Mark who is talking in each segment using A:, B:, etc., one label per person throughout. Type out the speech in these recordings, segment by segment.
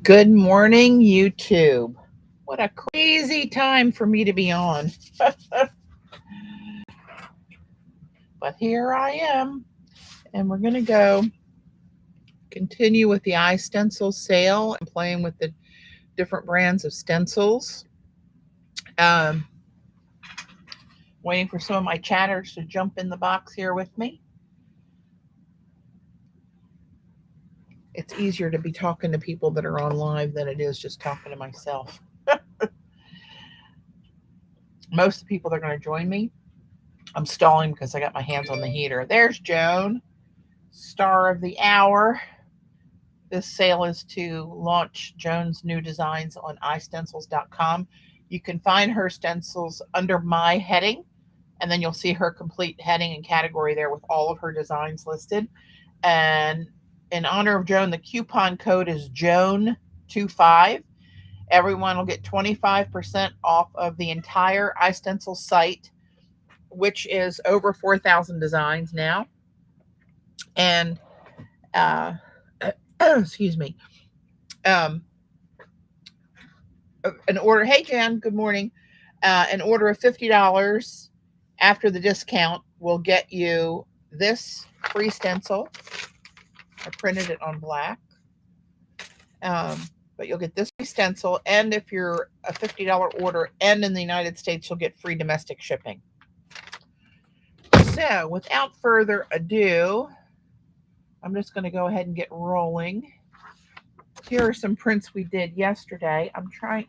A: Good morning, YouTube. What a crazy time for me to be on. But here I am, and we're going to go continue with the iStencil sale and playing with the different brands of stencils. Um, Waiting for some of my chatters to jump in the box here with me. It's easier to be talking to people that are on live than it is just talking to myself. Most of the people that are going to join me, I'm stalling because I got my hands on the heater. There's Joan, star of the hour. This sale is to launch Joan's new designs on iStencils.com. You can find her stencils under my heading, and then you'll see her complete heading and category there with all of her designs listed. And in honor of Joan, the coupon code is JOAN25. Everyone will get 25% off of the entire iStencil site, which is over 4,000 designs now. And excuse me. Um, an order. Hey, Jan. Good morning. An order of $50 after the discount will get you this free stencil. I printed it on black. But you'll get this free stencil, and if you're a $50 order and in the United States, you'll get free domestic shipping. So, without further ado, I'm just going to go ahead and get rolling. Here are some prints we did yesterday.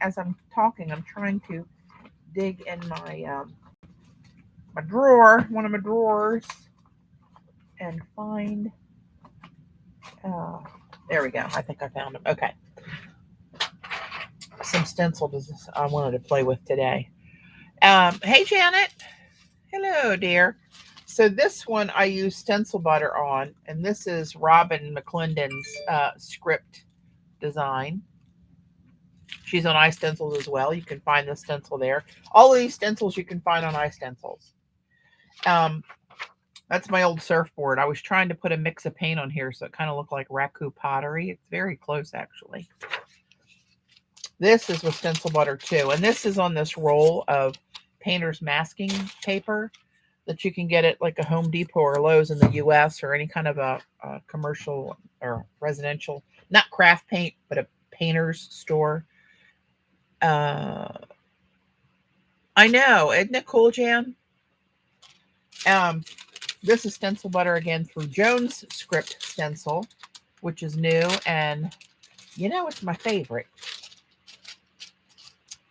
A: As I'm talking, I'm trying to dig in my drawer, one of my drawers, and find. There we go. I think I found them. Okay. Some stencils I wanted to play with today. Hey, Janet. Hello, dear. So this one I use stencil butter on, and this is Robin McClendon's script design. She's on iStencils as well. You can find the stencil there. All of these stencils you can find on iStencils. That's my old surfboard. I was trying to put a mix of paint on here so it kind of looked like raku pottery. It's very close, actually. This is with stencil butter too, and this is on this roll of painter's masking paper that you can get at like a Home Depot or Lowe's in the U.S. or any kind of a commercial or residential, not craft paint, but a painter's store. I know, isn't it cool, Jan? This is stencil butter again through Joan's script stencil, which is new, and it's my favorite.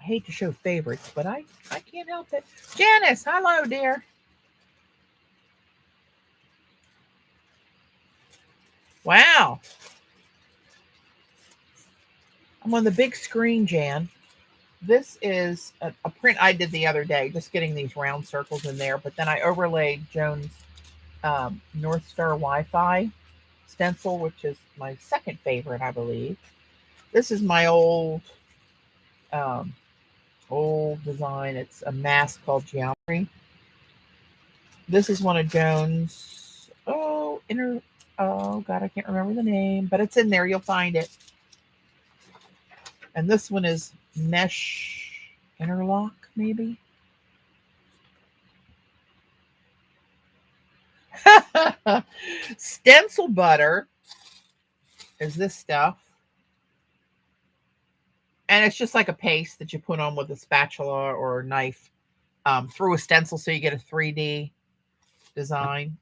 A: I hate to show favorites, but I can't help it. Janice, hello, dear. Wow. I'm on the big screen, Jan. This is a print I did the other day, just getting these round circles in there, but then I overlaid Joan's North Star Wi-Fi stencil, which is my second favorite, I believe. This is my old design. It's a mask called Geometry. This is one of Joan's, oh God, I can't remember the name, but it's in there. You'll find it. And this one is Mesh Interlock, maybe. Stencil butter is this stuff. And it's just like a paste that you put on with a spatula or a knife through a stencil so you get a 3D design.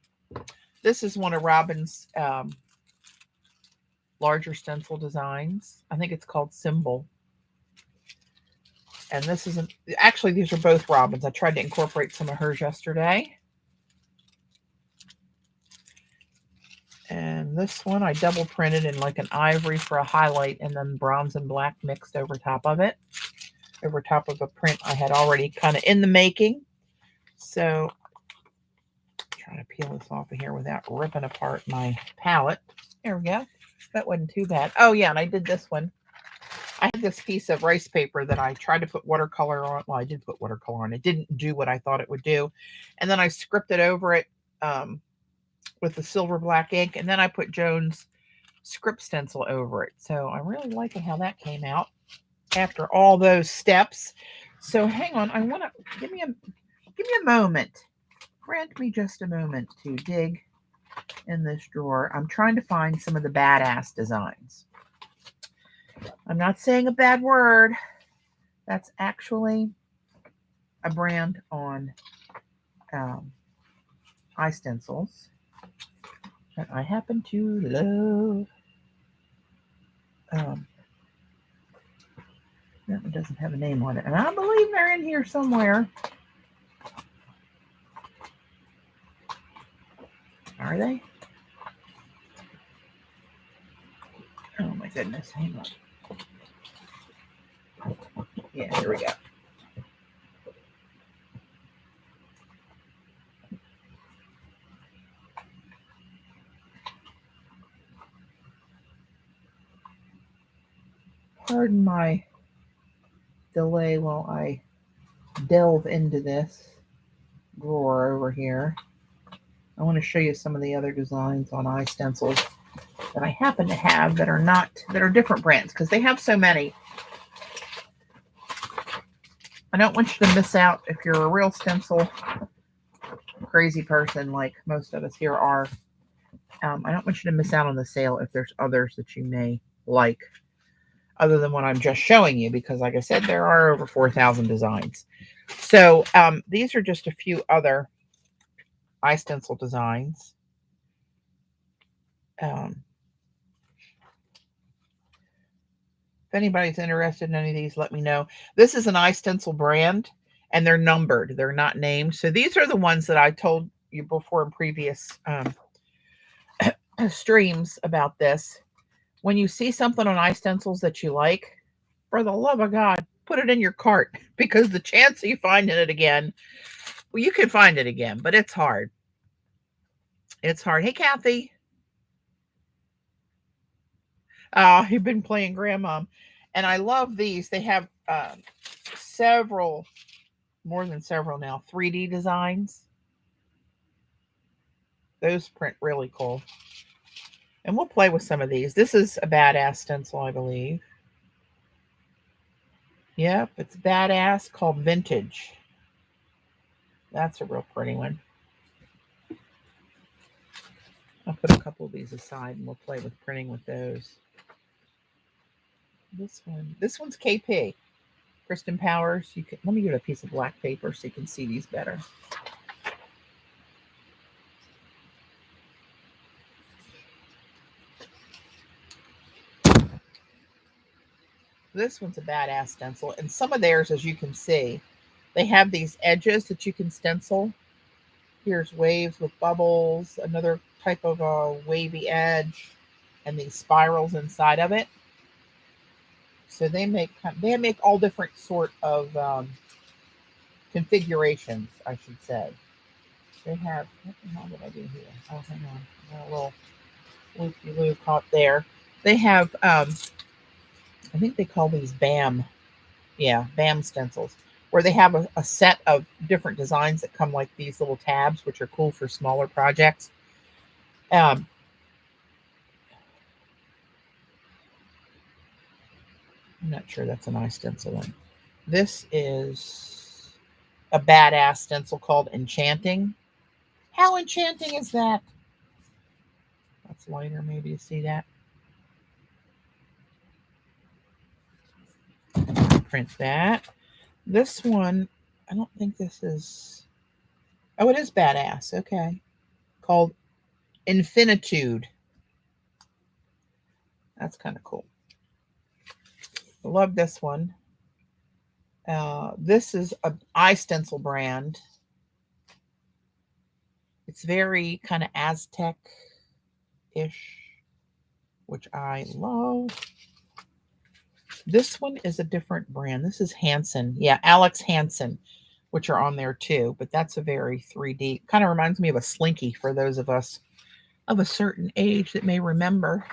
A: This is one of Robin's larger stencil designs. I think it's called Symbol. And this isn't, actually, these are both Robin's. I tried to incorporate some of hers yesterday. And this one I double printed in like an ivory for a highlight and then bronze and black mixed over top of it. Over top of a print I had already kind of in the making. So trying to peel this off of here without ripping apart my palette. There we go. That wasn't too bad. Oh yeah, and I did this one. I had this piece of rice paper that I tried to put watercolor on. Well, I did put watercolor on. It didn't do what I thought it would do. And then I scripted over it with the silver black ink. And then I put Joan's script stencil over it. So I'm really liking how that came out after all those steps. So hang on, I want to give me a moment. Grant me just a moment to dig in this drawer. I'm trying to find some of the badass designs. I'm not saying a bad word. That's actually a brand on iStencils that I happen to love. That one doesn't have a name on it, and I believe they're in here somewhere. Are they? Oh my goodness, hang on. Yeah, here we go. Pardon my delay while I delve into this drawer over here. I want to show you some of the other designs on iStencils that I happen to have that are different brands, because they have so many. I don't want you to miss out if you're a real stencil crazy person like most of us here are. I don't want you to miss out on the sale if there's others that you may like other than what I'm just showing you, because like I said, there are over 4,000 designs. So these are just a few other iStencil designs. If anybody's interested in any of these, let me know. This is an iStencil brand, and they're numbered. They're not named. So these are the ones that I told you before in previous streams about this. When you see something on iStencils that you like, for the love of God, put it in your cart, because the chance of you finding it again, well, you can find it again, but it's hard. It's hard. Hey, Kathy. You've been playing Grandmom. And I love these. They have several, more than several now, 3D designs. Those print really cool. And we'll play with some of these. This is a badass stencil, I believe. Yep, it's badass, called Vintage. That's a real pretty one. I'll put a couple of these aside and we'll play with printing with those. This one's KP. Kristen Powers. Let me get a piece of black paper so you can see these better. This one's a badass stencil, and some of theirs, as you can see, they have these edges that you can stencil. Here's waves with bubbles, another type of a wavy edge, and these spirals inside of it. So they make all different sort of configurations, I should say. They have, what the hell did I do here? Oh, hang on, I got a little loop-de-loop caught there. They have, I think they call these BAM. Yeah, BAM stencils, where they have a set of different designs that come like these little tabs, which are cool for smaller projects. I'm not sure that's an iStencil one. This is a badass stencil called Enchanting. How enchanting is that? That's lighter, maybe you see that. Print that. This one, I don't think this is, oh, it is badass. Okay. Called Infinitude. That's kind of cool. I love this one. This is an iStencil brand. It's very kind of Aztec-ish, which I love. This one is a different brand. This is Hansen. Yeah, Alex Hansen, which are on there too. But that's a very 3D. Kind of reminds me of a Slinky for those of us of a certain age that may remember.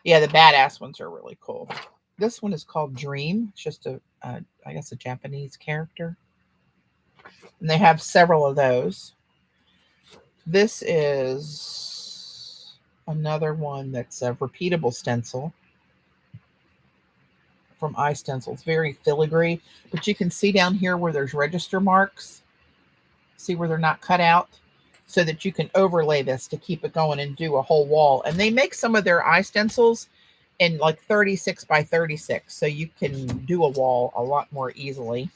A: Yeah, the badass ones are really cool. This one is called Dream. It's just I guess a Japanese character. And they have several of those. This is another one that's a repeatable stencil from iStencils. Very filigree, but you can see down here where there's register marks. See where they're not cut out? So that you can overlay this to keep it going and do a whole wall. And they make some of their iStencils in like 36 by 36. So you can do a wall a lot more easily.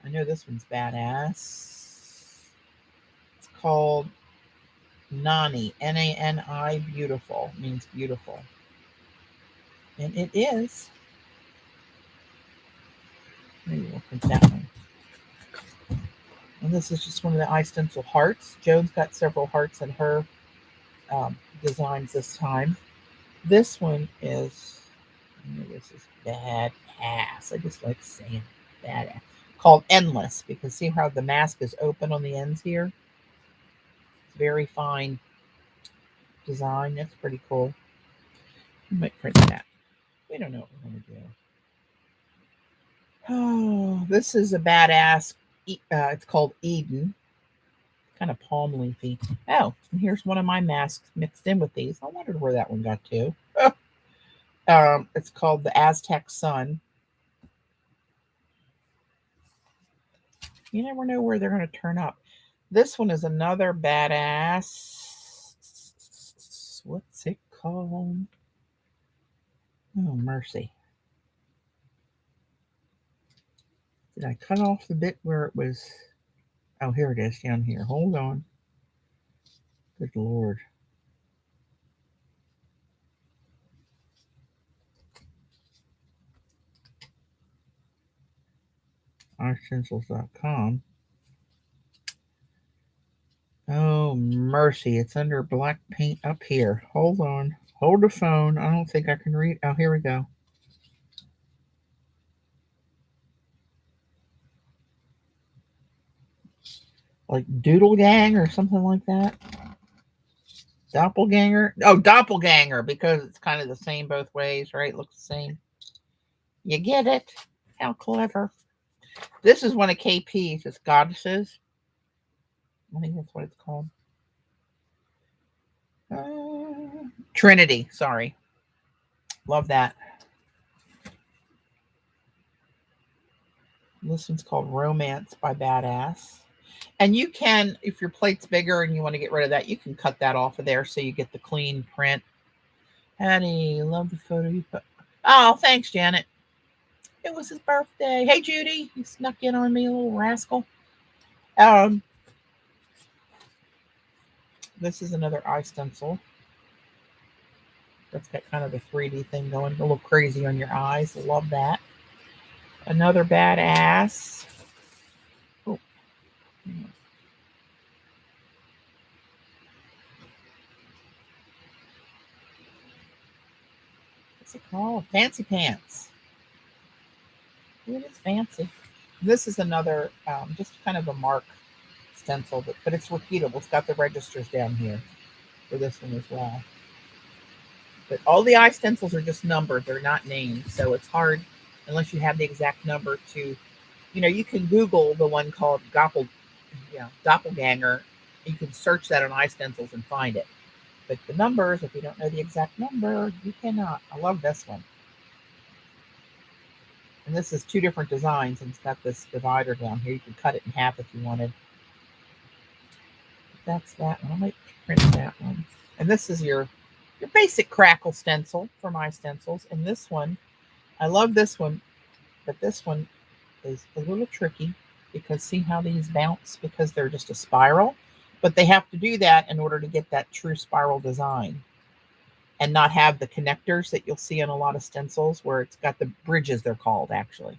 A: I know this one's badass. It's called Nani, N-A-N-I, beautiful, means beautiful. And it is. Maybe we'll print that one. And this is just one of the iStencil hearts. Joan's got several hearts in her designs this time. This one is, this is badass. I just like saying badass. Called Endless, because see how the mask is open on the ends here? It's very fine design. That's pretty cool. We might print that. We don't know what we're going to do. Oh, this is a badass. It's called Eden. Kind of palm leafy. Oh, and here's one of my masks mixed in with these. I wondered where that one got to. It's called the Aztec Sun. You never know where they're going to turn up. This one is another badass. What's it called? Oh, mercy. Did I cut off the bit where it was? Oh, here it is down here. Hold on. Good Lord. iStencils.com. Oh, mercy. It's under black paint up here. Hold on. Hold the phone. I don't think I can read. Oh, here we go. Like Doodle Gang or something like that. Doppelganger. Oh, doppelganger, because it's kind of the same both ways, right? Looks the same. You get it? How clever. This is one of KP's. It's Goddesses. I think that's what it's called. Trinity. Sorry. Love that. This one's called Romance by Badass. And you can, if your plate's bigger and you want to get rid of that, you can cut that off of there so you get the clean print. Hattie, love the photo you put. Oh, thanks, Janet. It was his birthday. Hey, Judy. You snuck in on me, a little rascal. This is another iStencil. That's got kind of the 3D thing going. A little crazy on your eyes. Love that. Another badass. Oh. What's it called? Fancy Pants. It is fancy. This is another, just kind of a mark stencil, but it's repeatable. It's got the registers down here for this one as well. But all the iStencils are just numbered. They're not named. So it's hard, unless you have the exact number, to, you can Google the one called Doppelganger. You can search that on iStencils and find it. But the numbers, if you don't know the exact number, you cannot. I love this one. And this is two different designs, and it's got this divider down here. You can cut it in half if you wanted. That's that one. I might print that one. And this is your basic crackle stencil from iStencils. And this one, I love this one, but this one is a little tricky because see how these bounce because they're just a spiral, but they have to do that in order to get that true spiral design and not have the connectors that you'll see on a lot of stencils where it's got the bridges, they're called actually.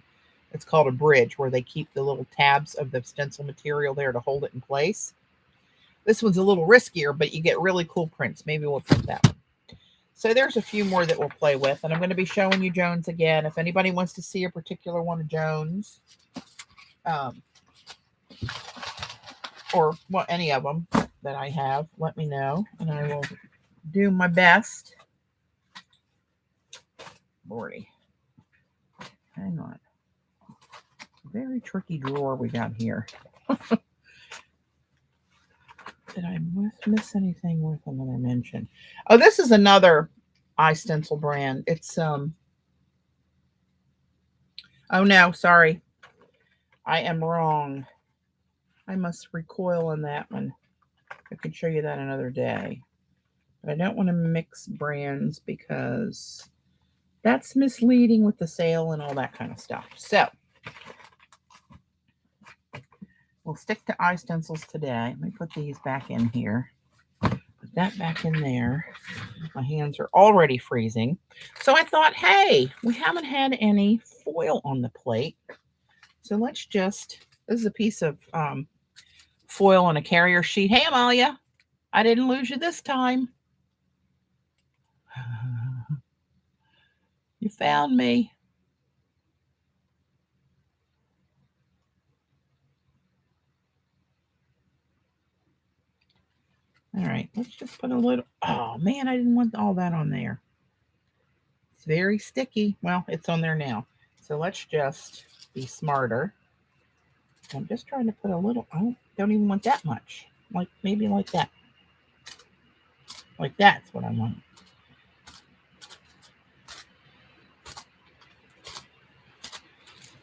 A: It's called a bridge, where they keep the little tabs of the stencil material there to hold it in place. This one's a little riskier, but you get really cool prints. Maybe we'll print that one. So there's a few more that we'll play with, and I'm going to be showing you Joan's again. If anybody wants to see a particular one of Joan's, or any of them that I have, let me know, and I will do my best. Lordy. Hang on. Very tricky drawer we got here. Did I miss anything worth another mention? Oh, this is another iStencil brand. It's oh no, sorry. I am wrong. I must recoil on that one. I could show you that another day. But I don't want to mix brands because that's misleading with the sale and all that kind of stuff. So we'll stick to iStencils today. Let me put these back in here. Put that back in there. My hands are already freezing. So I thought, hey, we haven't had any foil on the plate. So let's just, this is a piece of foil on a carrier sheet. Hey, Amalia, I didn't lose you this time. You found me. All right, let's just put a little, oh man, I didn't want all that on there. It's very sticky. Well, it's on there now. So let's just be smarter. I'm just trying to put a little, I don't even want that much. Like maybe like that. Like that's what I want.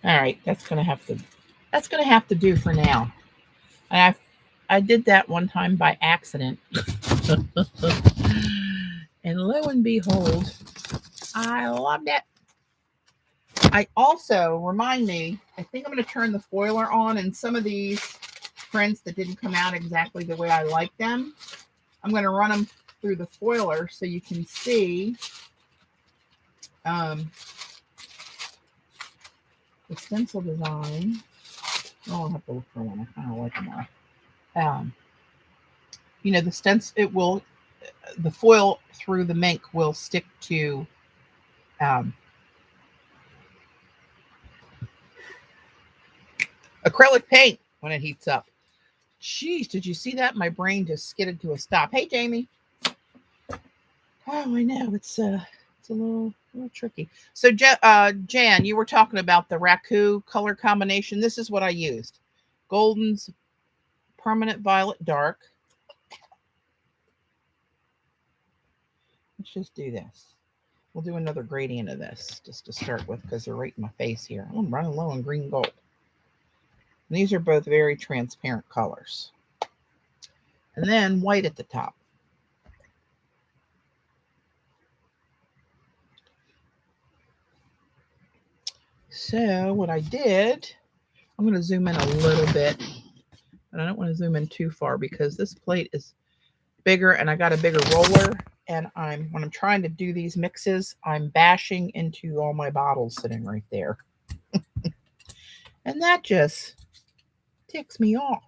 A: All right, that's gonna have to do for now. I did that one time by accident. And lo and behold, I loved it. I also, remind me, I think I'm going to turn the foiler on, and some of these prints that didn't come out exactly the way I like them, I'm going to run them through the foiler so you can see the stencil design. Oh, I'll have to look for one. I kind of like them all. You know, the stencil, the foil through the mink will stick to acrylic paint when it heats up. Jeez, did you see that? My brain just skidded to a stop. Hey, Jamie. Oh, I know. It's a little tricky. So, Jan, you were talking about the Raku color combination. This is what I used. Golden's Permanent Violet Dark. Let's just do this. We'll do another gradient of this just to start with because they're right in my face here. I'm running low on green gold. And these are both very transparent colors. And then white at the top. So what I did, I'm going to zoom in a little bit, but I don't want to zoom in too far because this plate is bigger and I got a bigger roller. And when I'm trying to do these mixes, I'm bashing into all my bottles sitting right there. And that just ticks me off.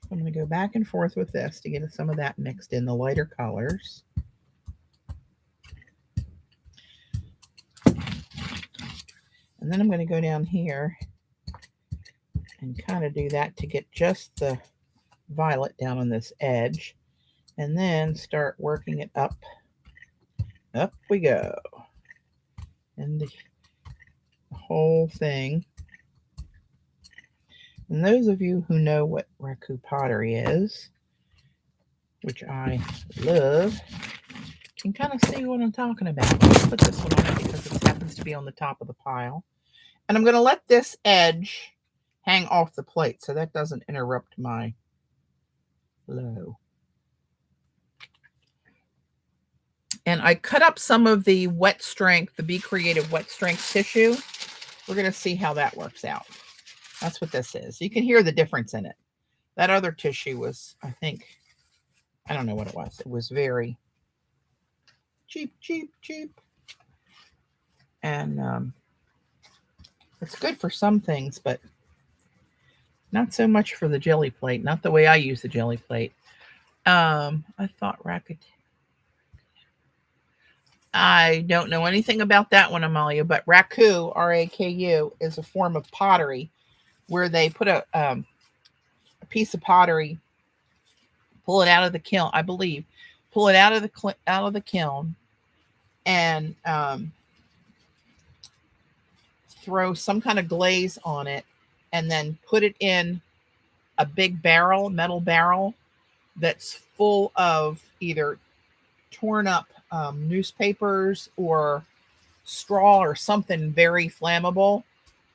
A: I'm going to go back and forth with this to get some of that mixed in the lighter colors. And then I'm going to go down here and kind of do that to get just the violet down on this edge. And then start working it up. Up we go. And the whole thing. And those of you who know what Raku pottery is, which I love, can kind of see what I'm talking about. I'll put this one on because it happens to be on the top of the pile. And I'm going to let this edge hang off the plate so that doesn't interrupt my flow. And I cut up some of the wet strength, the Be Creative wet strength tissue. We're going to see how that works out. That's what this is. You can hear the difference in it. That other tissue was, I think, I don't know what it was. It was very cheap. And it's good for some things, but not so much for the jelly plate. Not the way I use the jelly plate. I thought I don't know anything about that one, Amalia, but Raku, R-A-K-U, is a form of pottery where they put a piece of pottery, pull it out of the kiln, I believe, pull it out of the kiln, and throw some kind of glaze on it, and then put it in a big barrel, metal barrel, that's full of either torn up newspapers or straw or something very flammable.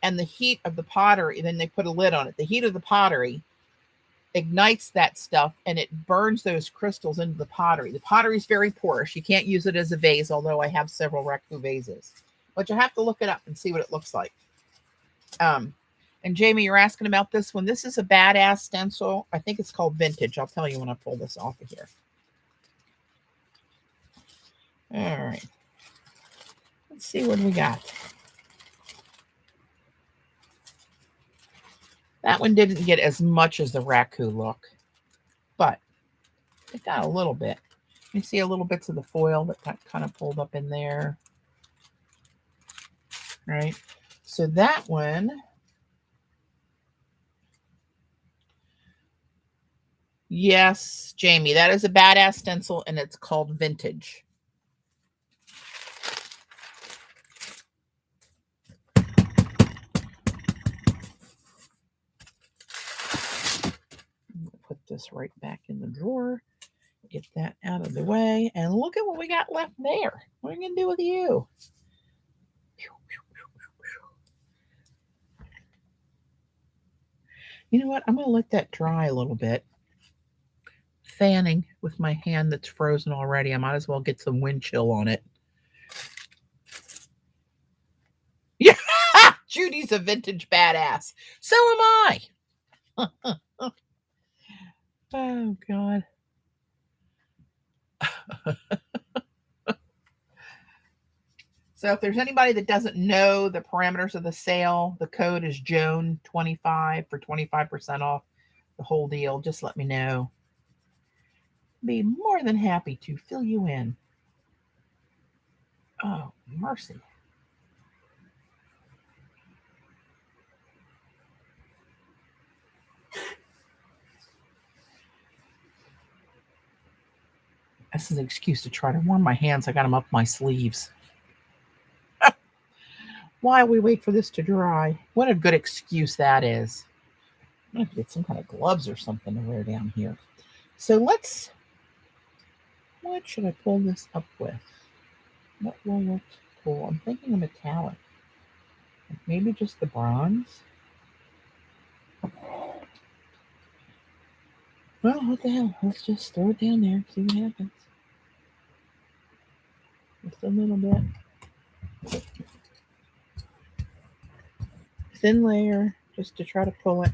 A: And the heat of the pottery, then they put a lid on it. The heat of the pottery ignites that stuff and it burns those crystals into the pottery. The pottery is very porous. You can't use it as a vase, although I have several raku vases. But you have to look it up and see what it looks like. And Jamie, you're asking about this one. This is a badass stencil. I think it's called Vintage. I'll tell you when I pull this off of here. All right. Let's see what we got. That one didn't get as much as the raku look, but it got a little bit. You see a little bits of the foil that got kind of pulled up in there. Right? So that one, yes, Jamie, that is a badass stencil and it's called Vintage. Put this right back in the drawer. Get that out of the way. And look at what we got left there. What are we going to do with you? You know what? I'm going to let that dry a little bit. Fanning with my hand that's frozen already. I might as well get some wind chill on it. Yeah, Judy's a vintage badass. So am I. Oh, God. So if there's anybody that doesn't know the parameters of the sale, the code is JOAN25 for 25% off the whole deal. Just let me know. Be more than happy to fill you in. Oh, mercy. This is an excuse to try to warm my hands. I got them up my sleeves. While we wait for this to dry. What a good excuse that is. I'm going to get some kind of gloves or something to wear down here. So let's, what should I pull this up with? What will look cool? I'm thinking a metallic. Maybe just the bronze. Well, what the hell? Let's just throw it down there, see what happens. Just a little bit. Thin layer, just to try to pull it.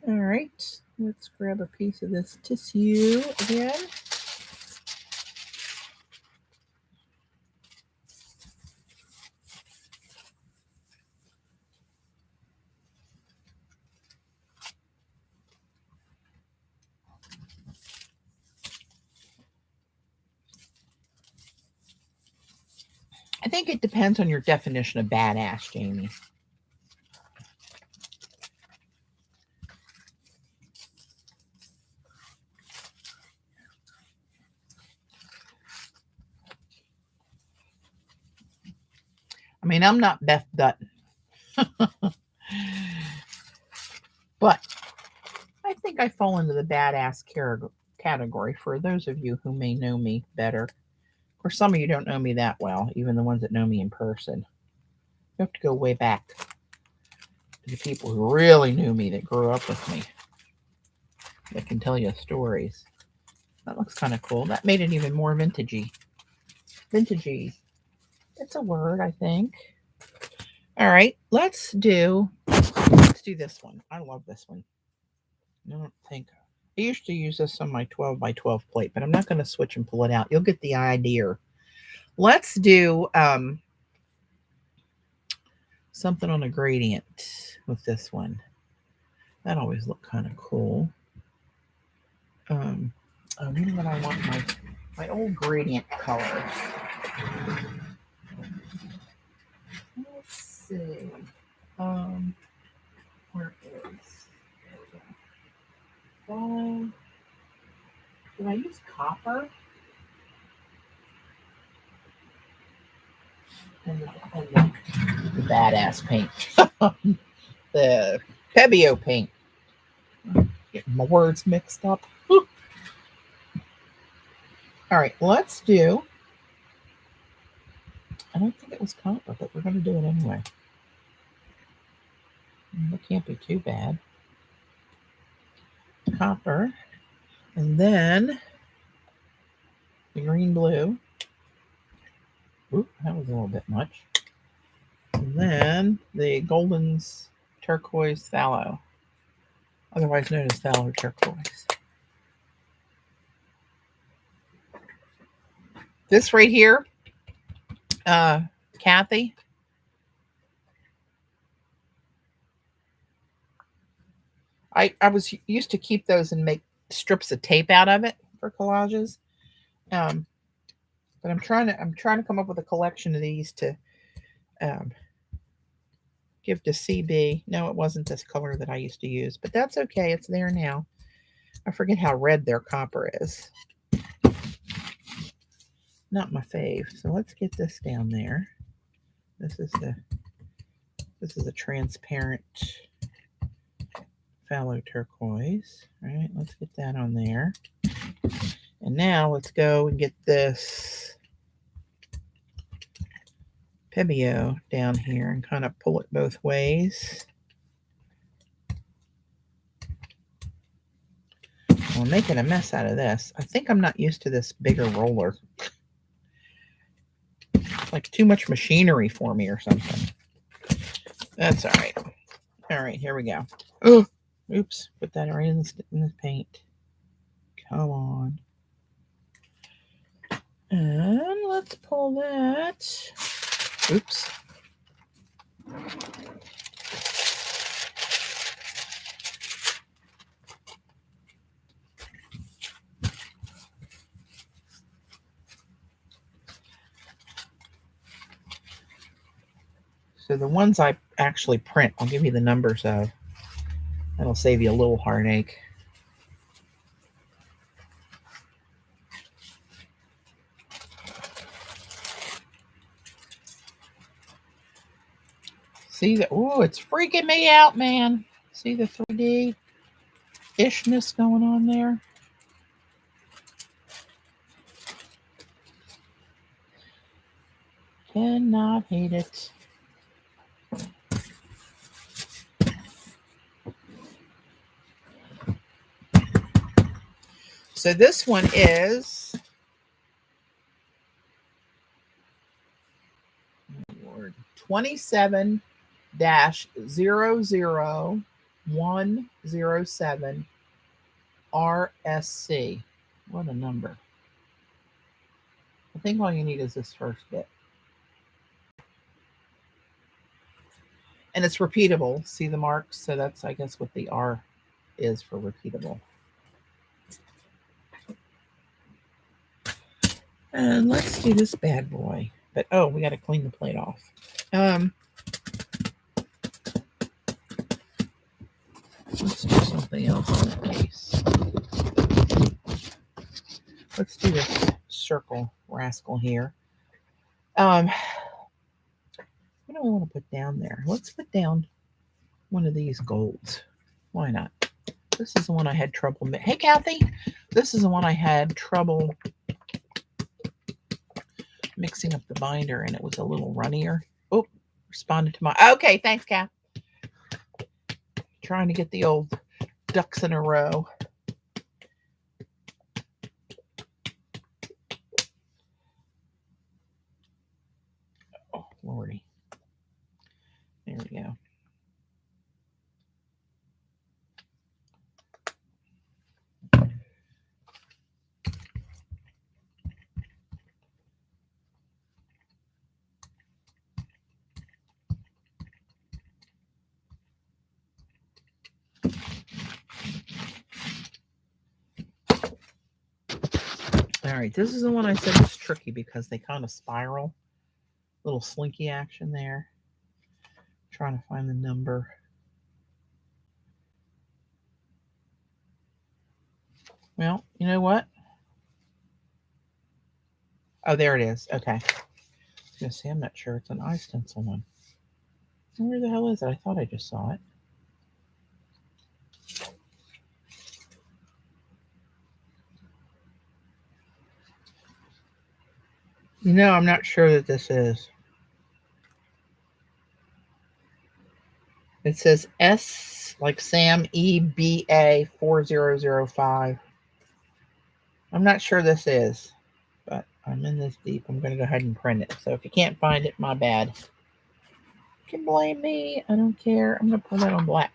A: All right, let's grab a piece of this tissue again. I think it depends on your definition of badass, Jamie. I mean, I'm not Beth Dutton. But I think I fall into the badass category for those of you who may know me better. Or some of you don't know me that well, even the ones that know me in person. You have to go way back to the people who really knew me, that grew up with me, that can tell you stories. That looks kind of cool. That made it even more vintagey. Vintagey. It's a word, I think. All right, let's do this one. I love this one. I don't think I used to use this on my 12 by 12 plate, but I'm not going to switch and pull it out. You'll get the idea. Let's do something on a gradient with this one. That always looked kind of cool. Oh, you know what I want? My old gradient colors. Let's see. Where is? Did I use copper? the badass paint. The Pebeo paint. Getting my words mixed up. Whew. All right, let's do. I don't think it was copper, but we're going to do it anyway. It can't be too bad. Copper. And then the green blue. Oop, that was a little bit much. And then the Golden's turquoise phthalo, otherwise known as phthalo turquoise. This right here, Kathy, I was used to keep those and make strips of tape out of it for collages. But I'm trying to come up with a collection of these to give to CB. No, it wasn't this color that I used to use, but that's okay. It's there now. I forget how red their copper is. Not my fave. So let's get this down there. This is a transparent phthalo turquoise. All right, let's get that on there. And now let's go and get this Pebeo down here and kind of pull it both ways. I'm making a mess out of this. I think I'm not used to this bigger roller. It's like too much machinery for me or something. That's all right. All right, here we go. Oh, oops, put that right in the paint. Come on. And let's pull that. Oops. So the ones I actually print, I'll give you the numbers of. That'll save you a little heartache. See that? Oh, it's freaking me out, man. See the 3D-ishness going on there? Cannot hate it. So this one is 27-00107 RSC. What a number. I think all you need is this first bit. And it's repeatable. See the marks? So that's, I guess, what the R is for repeatable. And let's do this bad boy. But, oh, we got to clean the plate off. Let's do something else in that case. Let's do this circle rascal here. What do I want to put down there? Let's put down one of these golds. Why not? This is the one I had trouble. Hey, Kathy. This is the one I had trouble mixing up the binder, and it was a little runnier. Oh, responded to my... Okay, thanks, Kath. Trying to get the old ducks in a row. Oh, Lordy. There we go. All right, this is the one I said was tricky because they kind of spiral. Little slinky action there. Trying to find the number. Well, you know what? Oh, there it is. Okay. Yes, see, I'm not sure. It's an iStencil one. Where the hell is it? I thought I just saw it. No, I'm not sure that this is. It says S like Sam EBA 4005. I'm not sure this is, but I'm in this deep. I'm going to go ahead and print it. So if you can't find it, my bad. You can blame me. I don't care. I'm going to put that on black.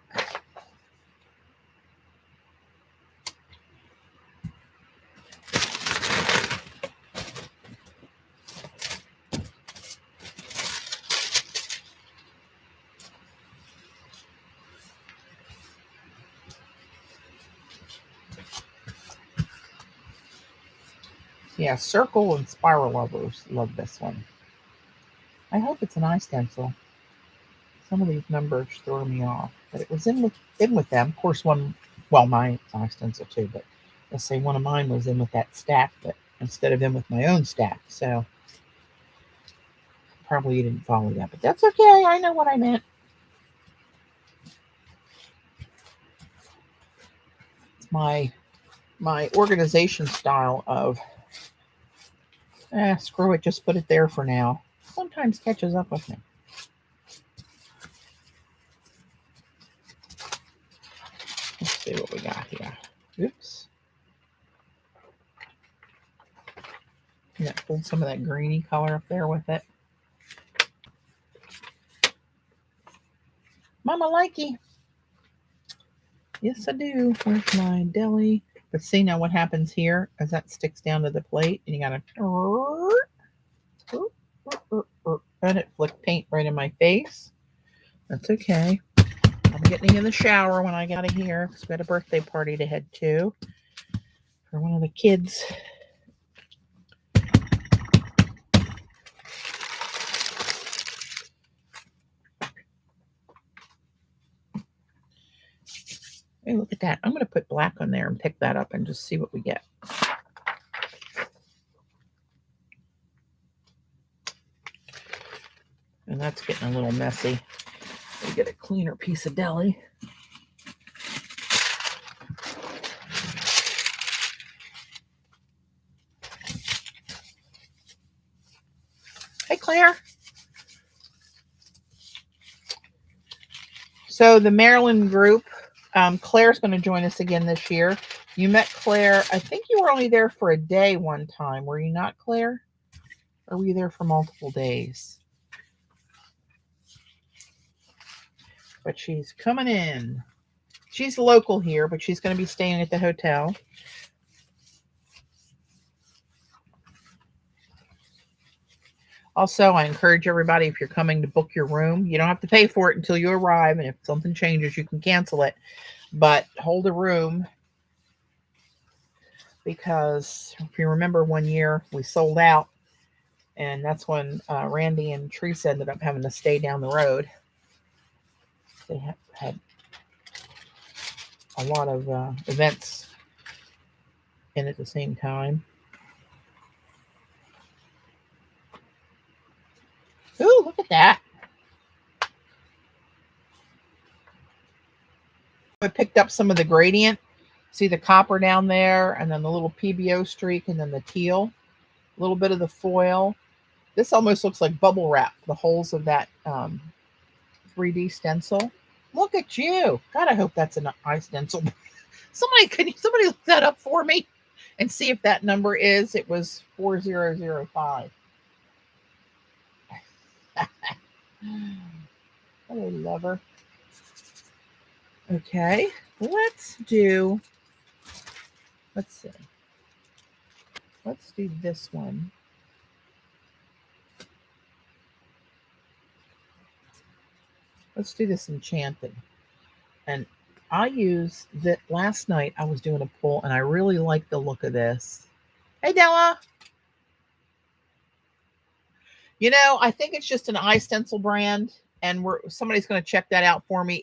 A: Yeah, circle and spiral lovers love this one. I hope it's an iStencil. Some of these numbers throw me off, but it was in with them. Of course, one, well, mine's iStencil too, but let's say one of mine was in with that stack, but instead of in with my own stack. So probably you didn't follow that, but that's okay. I know what I meant. It's my organization style of screw it, just put it there for now. Sometimes catches up with me. Let's see what we got here. Oops. Yeah, pulled some of that greeny color up there with it. Mama likey. Yes, I do. Where's my deli? But see now what happens here as that sticks down to the plate, and you gotta let it flick paint right in my face. That's okay. I'm getting in the shower when I get out of here because we got a birthday party to head to for one of the kids. Hey, look at that. I'm going to put black on there and pick that up and just see what we get. And that's getting a little messy. We get a cleaner piece of deli. Hey, Claire. So the Maryland group, Claire's going to join us again this year. You met Claire. I think you were only there for a day one time. Were you not, Claire? Or were you there for multiple days? But she's coming in. She's local here, but she's going to be staying at the hotel. Also, I encourage everybody, if you're coming, to book your room. You don't have to pay for it until you arrive, and if something changes, you can cancel it. But hold a room, because if you remember, one year we sold out, and that's when Randy and Teresa ended up having to stay down the road. They had a lot of events in at the same time. Ooh, look at that. I picked up some of the gradient. See the copper down there, and then the little PBO streak, and then the teal. A little bit of the foil. This almost looks like bubble wrap, the holes of that 3D stencil. Look at you. God, I hope that's an iStencil. Somebody look that up for me and see if that number is. It was 4005. Hello, lover. Okay, let's see. Let's do this one. Let's do this enchanted. And I used that last night. I was doing a pull, and I really like the look of this. Hey, Della. You know, I think it's just an iStencil brand, and somebody's going to check that out for me.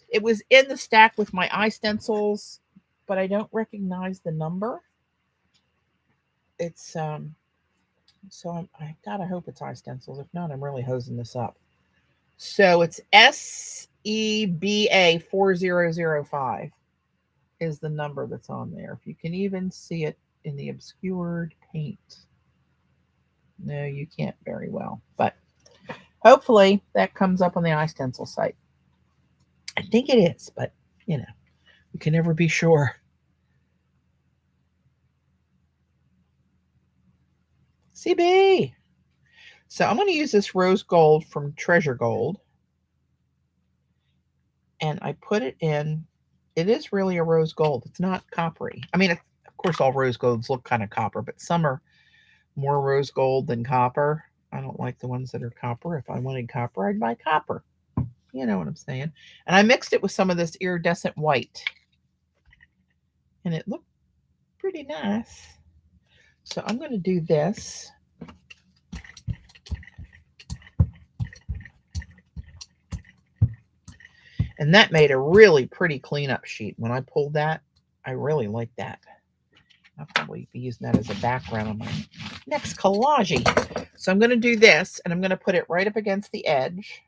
A: It was in the stack with my iStencils, but I don't recognize the number. It's So I gotta hope it's iStencils. If not, I'm really hosing this up. So it's SEBA 4005 is the number that's on there. If you can even see it in the obscured paint. No, you can't very well, but hopefully that comes up on the iStencil site. I think it is, but you know, you can never be sure. CB. So I'm going to use this rose gold from Treasure Gold. And I put it in. It is really a rose gold. It's not coppery. I mean, of course, all rose golds look kind of copper, but some are more rose gold than copper. I don't like the ones that are copper. If I wanted copper, I'd buy copper. You know what I'm saying? And I mixed it with some of this iridescent white. And it looked pretty nice. So I'm going to do this. And that made a really pretty cleanup sheet. When I pulled that, I really like that. I'll probably be using that as a background on my next collage. So I'm going to do this, and I'm going to put it right up against the edge.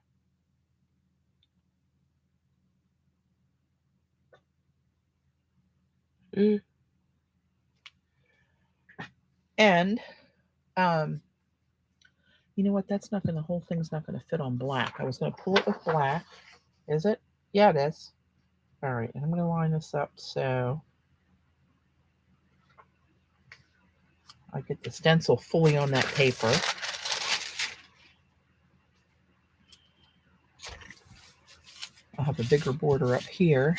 A: And, you know what? That's not going to, the whole thing's not going to fit on black. I was going to pull it with black. Is it? Yeah, it is. All right, and I'm going to line this up so I get the stencil fully on that paper. I'll have a bigger border up here.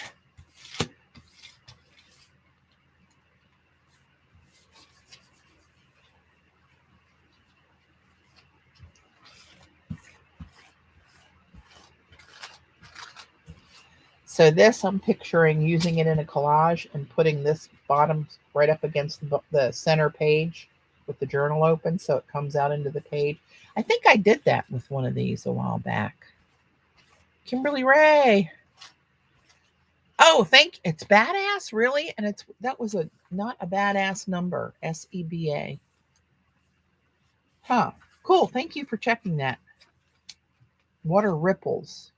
A: So this, I'm picturing using it in a collage and putting this bottom right up against the center page with the journal open so it comes out into the page. I think I did that with one of these a while back. Kimberly Ray. Oh, it's badass, really? And that was not a badass number, SEBA. Huh. Cool. Thank you for checking that. Water ripples.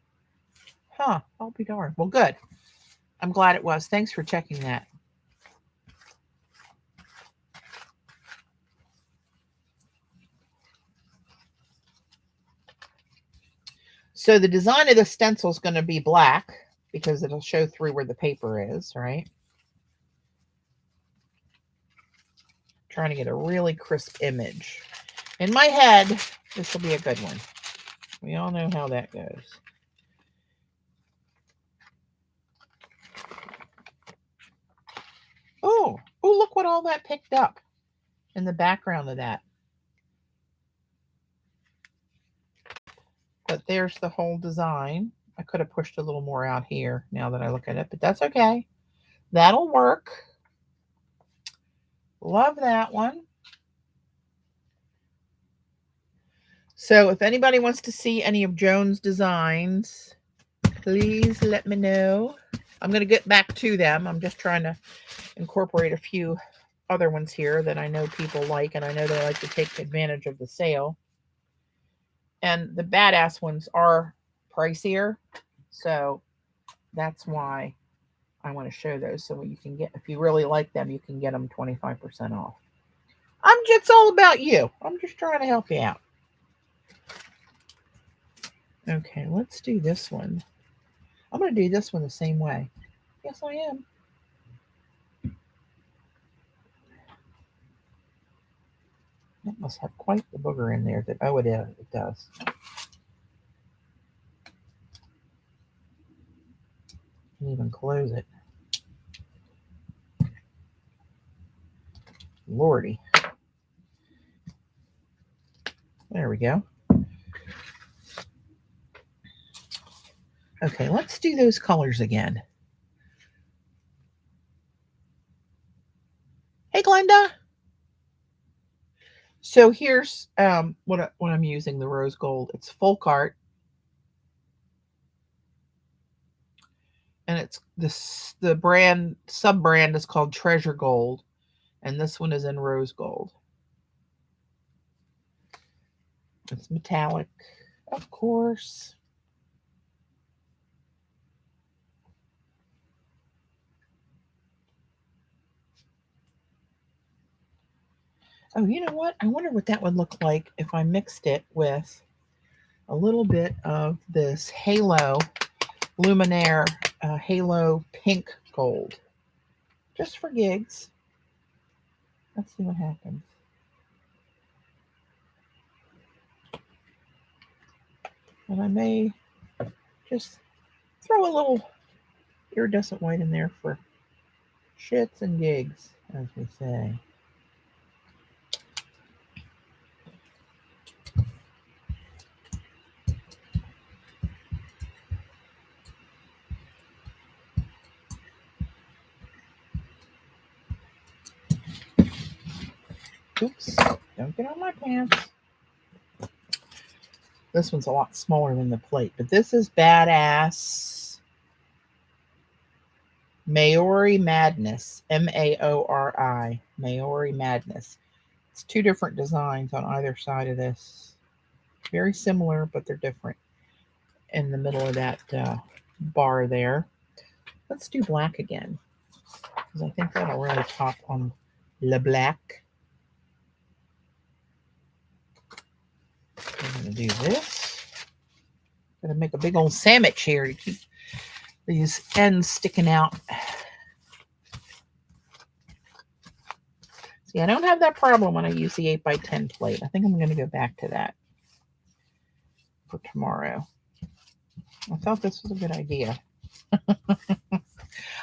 A: Huh. I'll be darned. Well, good. I'm glad it was. Thanks for checking that. So the design of the stencil is going to be black because it'll show through where the paper is, right? Trying to get a really crisp image. In my head, this will be a good one. We all know how that goes. Oh, look what all that picked up in the background of that. But there's the whole design. I could have pushed a little more out here now that I look at it, but that's okay. That'll work. Love that one. So if anybody wants to see any of Joan's designs, please let me know. I'm going to get back to them. I'm just trying to incorporate a few other ones here that I know people like, and I know they like to take advantage of the sale. And the badass ones are pricier, so that's why I want to show those. So you can get, if you really like them, you can get them 25% off. It's all about you. I'm just trying to help you out. Okay, let's do this one. I'm going to do this one the same way. Yes, I am. It must have quite the booger in there. Oh, it is. It does. Can even close it. Lordy. There we go. Okay, let's do those colors again. Hey, Glenda. So here's what I'm using, the rose gold. It's Folk Art. And it's the brand, sub-brand is called Treasure Gold. And this one is in rose gold. It's metallic, of course. Oh, you know what? I wonder what that would look like if I mixed it with a little bit of this Halo Luminaire Halo Pink Gold. Just for gigs. Let's see what happens. And I may just throw a little iridescent white in there for shits and gigs, as we say. Oops, don't get on my pants. This one's a lot smaller than the plate, but this is badass. Maori Madness, Maori, Maori Madness. It's two different designs on either side of this. Very similar, but they're different. In the middle of that bar there. Let's do black again, because I think that'll really pop on le black. I'm going to do this. I'm going to make a big old sandwich here to keep these ends sticking out. See, I don't have that problem when I use the 8x10 plate. I think I'm going to go back to that for tomorrow. I thought this was a good idea.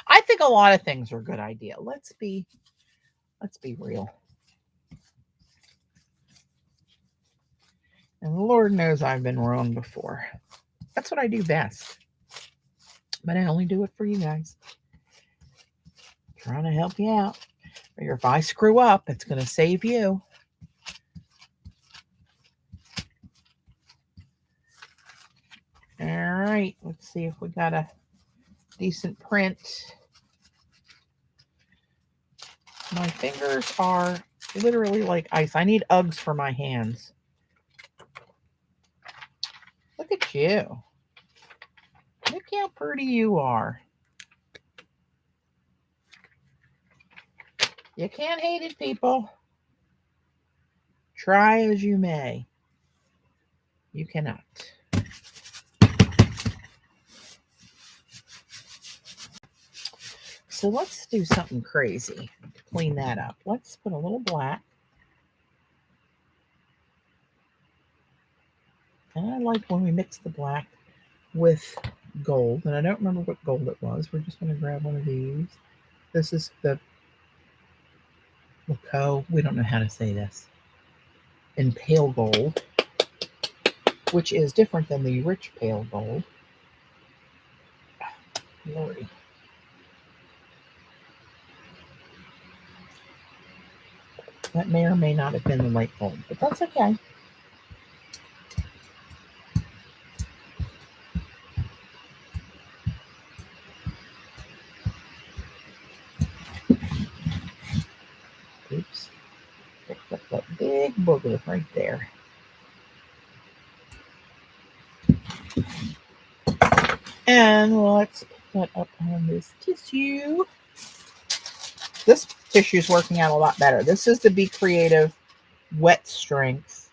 A: I think a lot of things are a good idea. Let's be real. And the Lord knows I've been wrong before. That's what I do best. But I only do it for you guys. Trying to help you out. Or if I screw up, it's going to save you. All right. Let's see if we got a decent print. My fingers are literally like ice. I need Uggs for my hands. Look at you. Look how pretty you are. You can't hate it, people. Try as you may. You cannot. So let's do something crazy to clean that up. Let's put a little black. And I like when we mix the black with gold. And I don't remember what gold it was. We're just going to grab one of these. This is the Laco. We don't know how to say this. In pale gold, which is different than the rich pale gold. Lordy. That may or may not have been the light gold, but that's okay. Oops. Picked up that big booger right there. And let's put that up on this tissue. This tissue is working out a lot better. This is the Be Creative Wet Strength.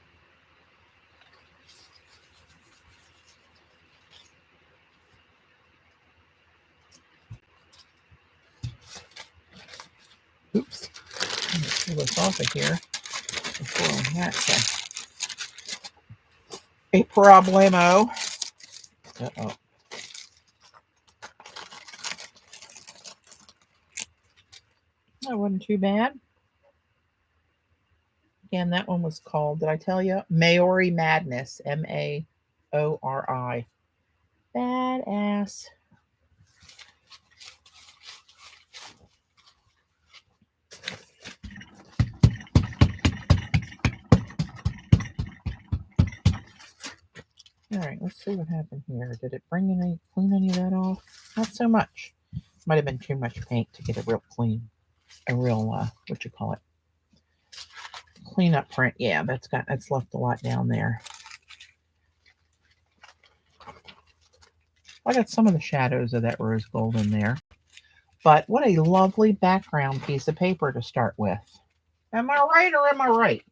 A: Oops. Let me pull this off of here before I have to. A problemo. Uh-oh. That wasn't too bad. Again, that one was called, did I tell you? Maori Madness. Maori. Badass. All right, let's see what happened here. Did it clean any of that off? Not so much. Might have been too much paint to get a real clean, what you call it? Clean up print. Yeah, that's left a lot down there. I got some of the shadows of that rose gold in there. But what a lovely background piece of paper to start with. Am I right or am I right?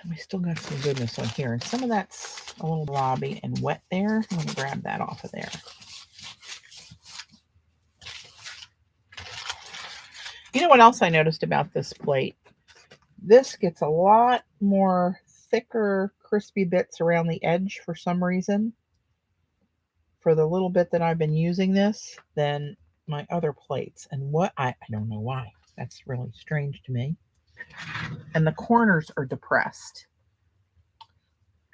A: And we still got some goodness on here. And some of that's a little blobby and wet there. I'm going to grab that off of there. You know what else I noticed about this plate? This gets a lot more thicker, crispy bits around the edge for some reason. For the little bit that I've been using this than my other plates. And what I don't know why. That's really strange to me. And the corners are depressed.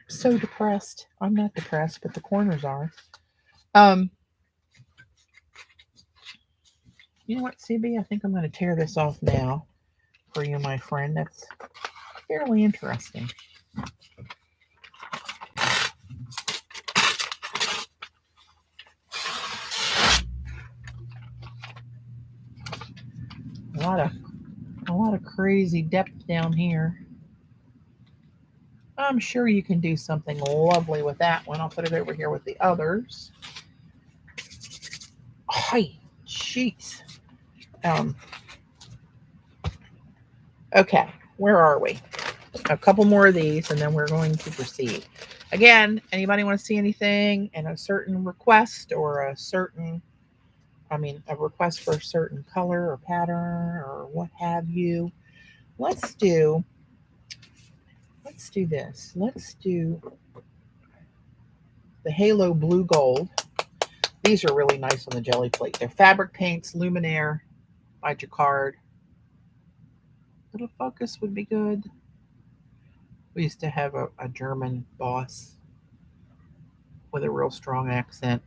A: So depressed. I'm not depressed, but the corners are. You know what, CB? I think I'm going to tear this off now for you, my friend. That's fairly interesting. A lot of crazy depth down here. I'm sure you can do something lovely with that one. I'll put it over here with the others. Hi, jeez. Okay, where are we? A couple more of these, and then we're going to proceed. Again, anybody want to see anything and a certain request or a request for a certain color or pattern or what have you? Let's do this. Let's do the Halo Blue Gold. These are really nice on the jelly plate. They're fabric paints, luminaire by Jacquard. Little focus would be good. We used to have a German boss with a real strong accent.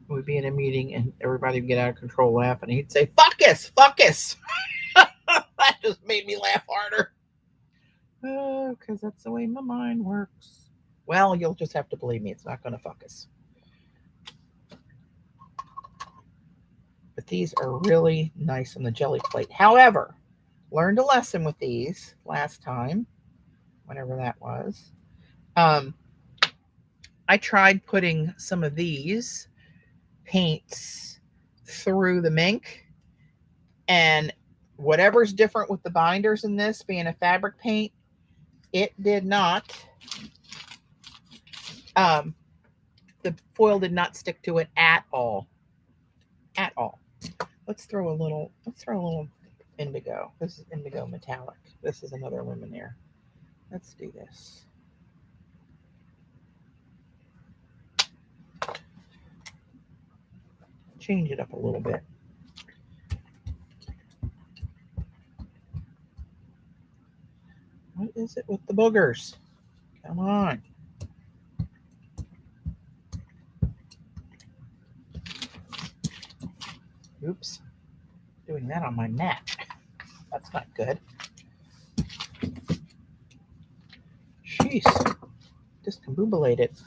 A: We'd be in a meeting and everybody would get out of control laughing. He'd say, "Focus, focus." That just made me laugh harder. Oh, because that's the way my mind works. Well, you'll just have to believe me. It's not going to focus. But these are really nice on the jelly plate. However, learned a lesson with these last time, whenever that was. I tried putting some of these paints through the Mink, and whatever's different with the binders in this being a fabric paint, it did not. The foil did not stick to it at all. At all. Let's throw a little indigo. This is indigo metallic. This is another luminaire. Let's do this. Change it up a little bit. What is it with the boogers? Come on. Oops. Doing that on my mat. That's not good. Jeez. Discombobulated.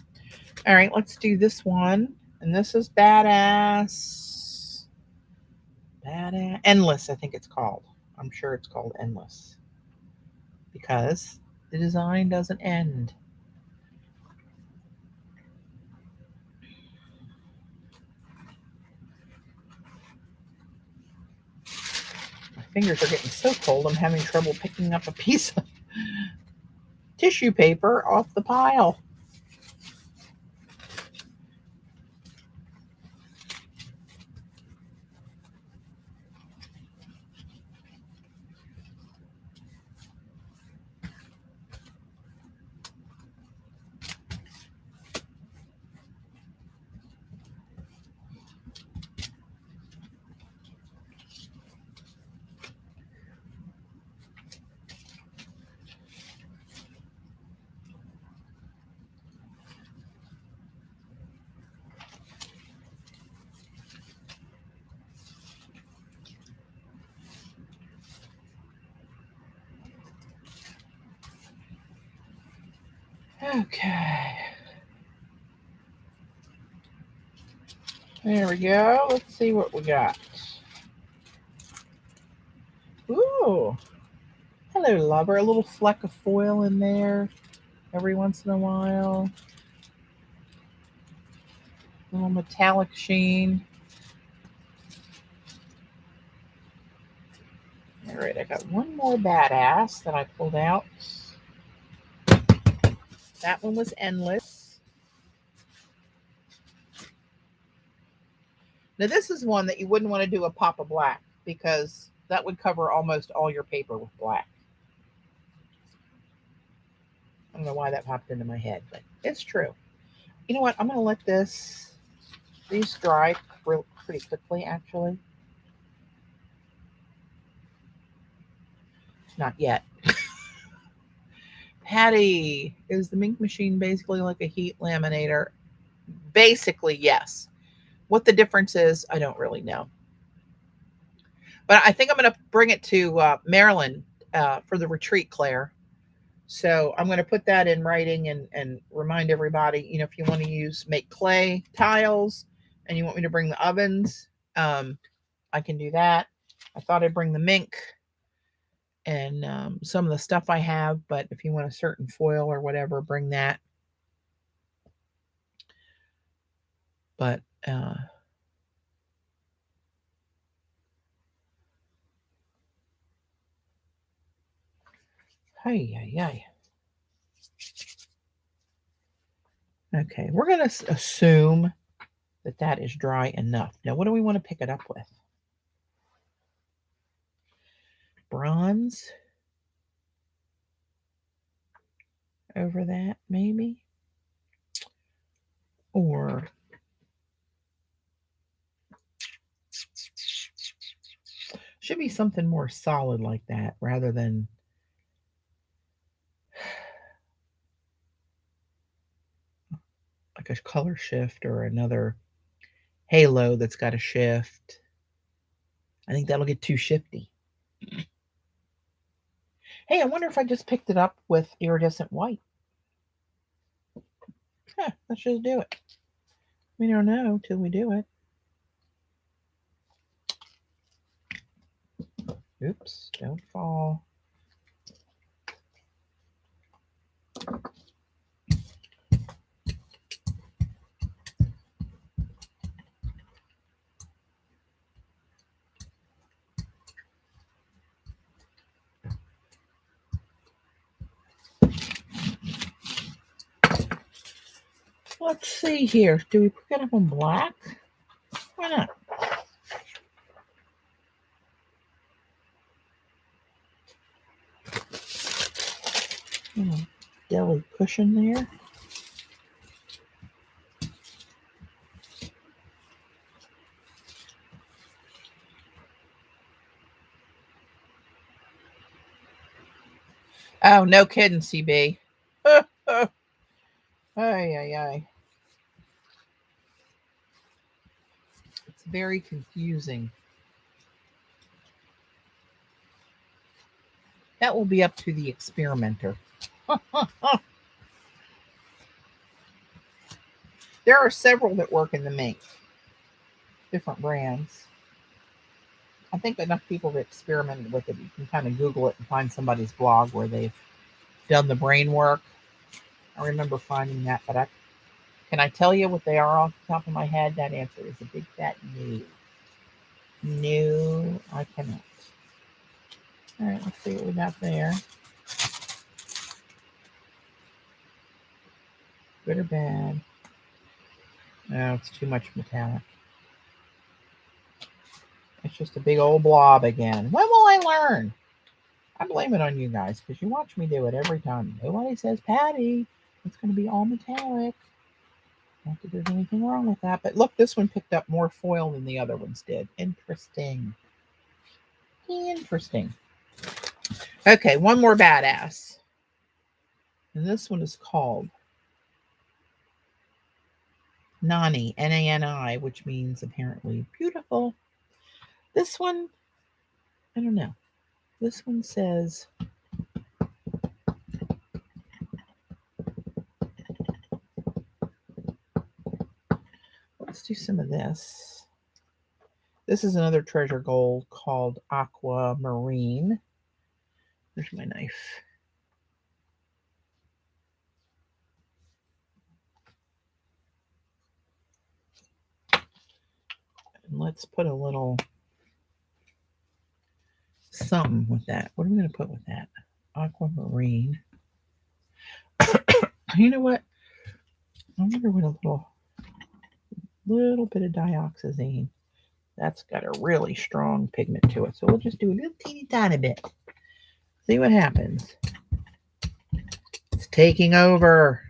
A: All right, let's do this one. And this is badass. Badass. Endless, I think it's called. I'm sure it's called Endless. Because the design doesn't end. My fingers are getting so cold, I'm having trouble picking up a piece of tissue paper off the pile. Okay. There we go. Let's see what we got. Ooh. Hello, lover. A little fleck of foil in there every once in a while. A little metallic sheen. All right, I got one more badass that I pulled out. That one was endless. Now this is one that you wouldn't want to do a pop of black because that would cover almost all your paper with black. I don't know why that popped into my head, but it's true. You know what? I'm going to let these dry pretty quickly, actually. Not yet. Patti, is the Mink machine basically like a heat laminator? Basically, yes. What the difference is, I don't really know. But I think I'm going to bring it to Maryland for the retreat, Claire. So I'm going to put that in writing and remind everybody, you know, if you want to make clay tiles and you want me to bring the ovens, I can do that. I thought I'd bring the Mink and some of the stuff I have, but if you want a certain foil or whatever, bring that. But hey. Okay, we're going to assume that is dry enough. Now, what do we want to pick it up with? Bronze over that, maybe? Or should be something more solid like that rather than like a color shift or another halo that's got a shift. I think that'll get too shifty. Hey, I wonder if I just picked it up with iridescent white. Let's just do it. We don't know till we do it. Oops, don't fall. Let's see here. Do we pick it up on black? Why not? Deli cushion there. Oh, no kidding, CB. Ay. It's very confusing. That will be up to the experimenter. There are several that work in the Mink. Different brands. I think enough people have experimented with it. You can kind of Google it and find somebody's blog where they've done the brain work. I remember finding that, but can I tell you what they are off the top of my head? That answer is a big fat no. No, I cannot. All right, let's see what we got there. Good or bad? No, it's too much metallic. It's just a big old blob again. When will I learn? I blame it on you guys because you watch me do it every time. Nobody says, Patti, it's going to be all metallic. Not that there's anything wrong with that. But look, this one picked up more foil than the other ones did. Interesting. Interesting. Okay, one more badass. And this one is called Nani, Nani, which means apparently beautiful. This one, I don't know. This one says, let's do some of this. This is another treasure gold called Aquamarine. There's my knife. And let's put a little something with that. What are we going to put with that? Aquamarine. You know what? I wonder what a little bit of dioxazine. That's got a really strong pigment to it. So we'll just do a little teeny tiny bit. See what happens. It's taking over.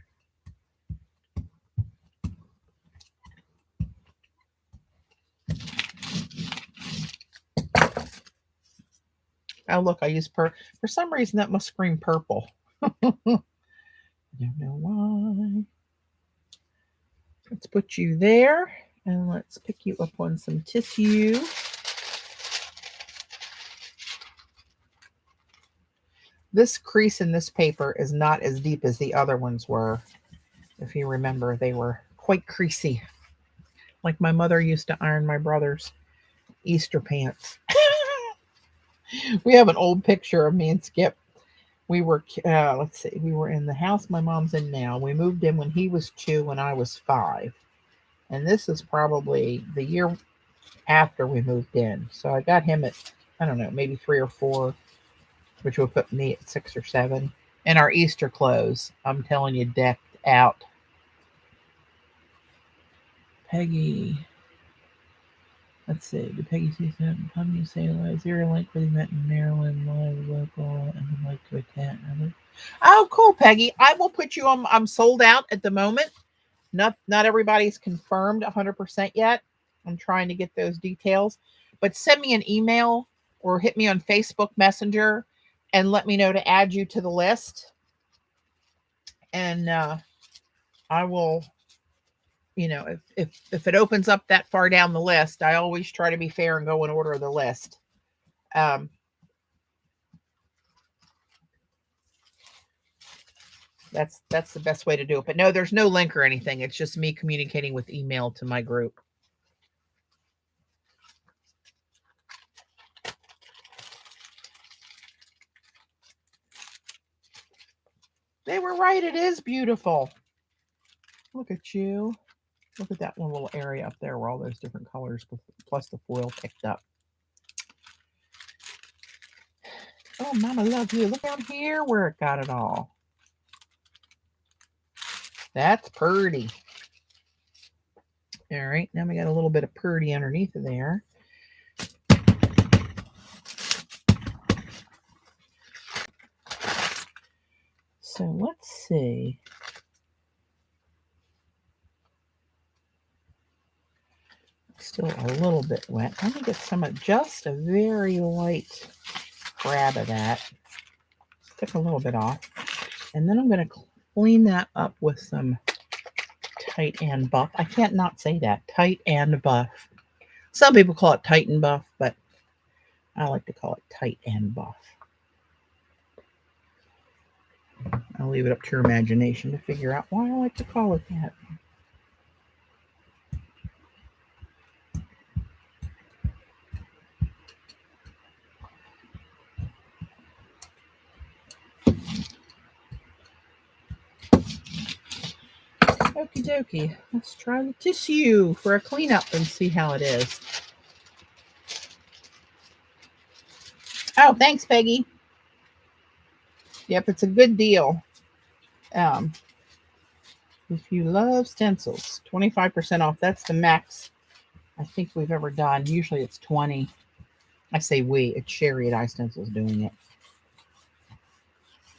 A: Oh, look, I used for some reason that must scream purple. I don't know why. Let's put you there, and let's pick you up on some tissue. This crease in this paper is not as deep as the other ones were. If you remember, they were quite creasy. Like my mother used to iron my brother's Easter pants. We have an old picture of me and Skip. We were, let's see, we were in the house my mom's in now. We moved in when he was 2 and I was 5. And this is probably the year after we moved in. So I got him at, I don't know, maybe 3 or 4, which would put me at 6 or 7. And our Easter clothes, I'm telling you, decked out. Peggy. Let's see. Did Peggy say something? How do you say live? Zero link for the event in Maryland, live local, and would like to attend. Oh, cool, Peggy. I will put you on. I'm sold out at the moment. Not everybody's confirmed 100% yet. I'm trying to get those details. But send me an email or hit me on Facebook Messenger and let me know to add you to the list. And I will, you know, if it opens up that far down the list, I always try to be fair and go in order of the list. That's the best way to do it. But no, there's no link or anything. It's just me communicating with email to my group. They were right. It is beautiful. Look at you. Look at that one little area up there where all those different colors plus the foil picked up. Oh, Mama, love you. Look down here where it got it all. That's pretty. All right, now we got a little bit of pretty underneath of there. So let's see. Still a little bit wet. I'm going to get some of just a very light grab of that. Took a little bit off. And then I'm going to clean that up with some Tight and Buff. I can't not say that. Tight and Buff. Some people call it Tight and Buff, but I like to call it Tight and Buff. I'll leave it up to your imagination to figure out why I like to call it that. Okie dokie. Let's try the tissue for a cleanup and see how it is. Oh, thanks, Peggy. Yep, it's a good deal. If you love stencils, 25% off. That's the max I think we've ever done. Usually it's 20. I say we. It's Sherry at iStencils doing it.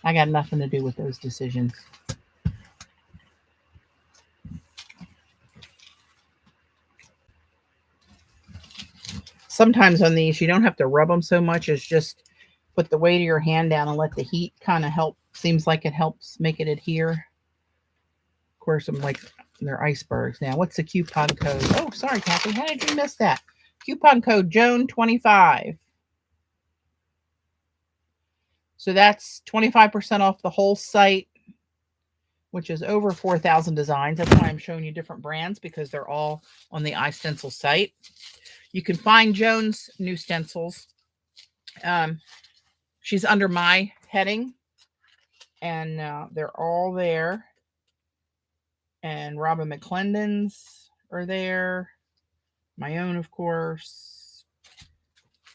A: I got nothing to do with those decisions. Sometimes on these, you don't have to rub them so much as just put the weight of your hand down and let the heat kind of help. Seems like it helps make it adhere. Of course, I'm like, they're icebergs. Now, what's the coupon code? Oh, sorry, Kathy. How did you miss that? Coupon code JOAN25. So that's 25% off the whole site, which is over 4,000 designs. That's why I'm showing you different brands, because they're all on the iStencil site. You can find Joan's new stencils. she's under my heading, and they're all there. And Robin McClendon's are there. My own, of course.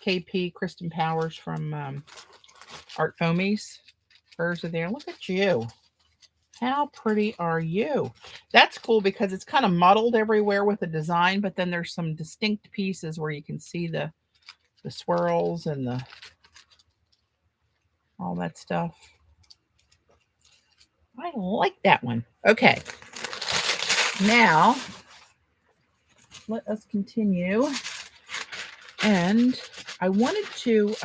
A: KP, Kristen Powers from Art Foamies. Hers are there. Look at you. How pretty are you? That's cool because it's kind of muddled everywhere with the design, but then there's some distinct pieces where you can see the swirls and the all that stuff. I like that one. Okay. Now, let us continue. And I wanted to,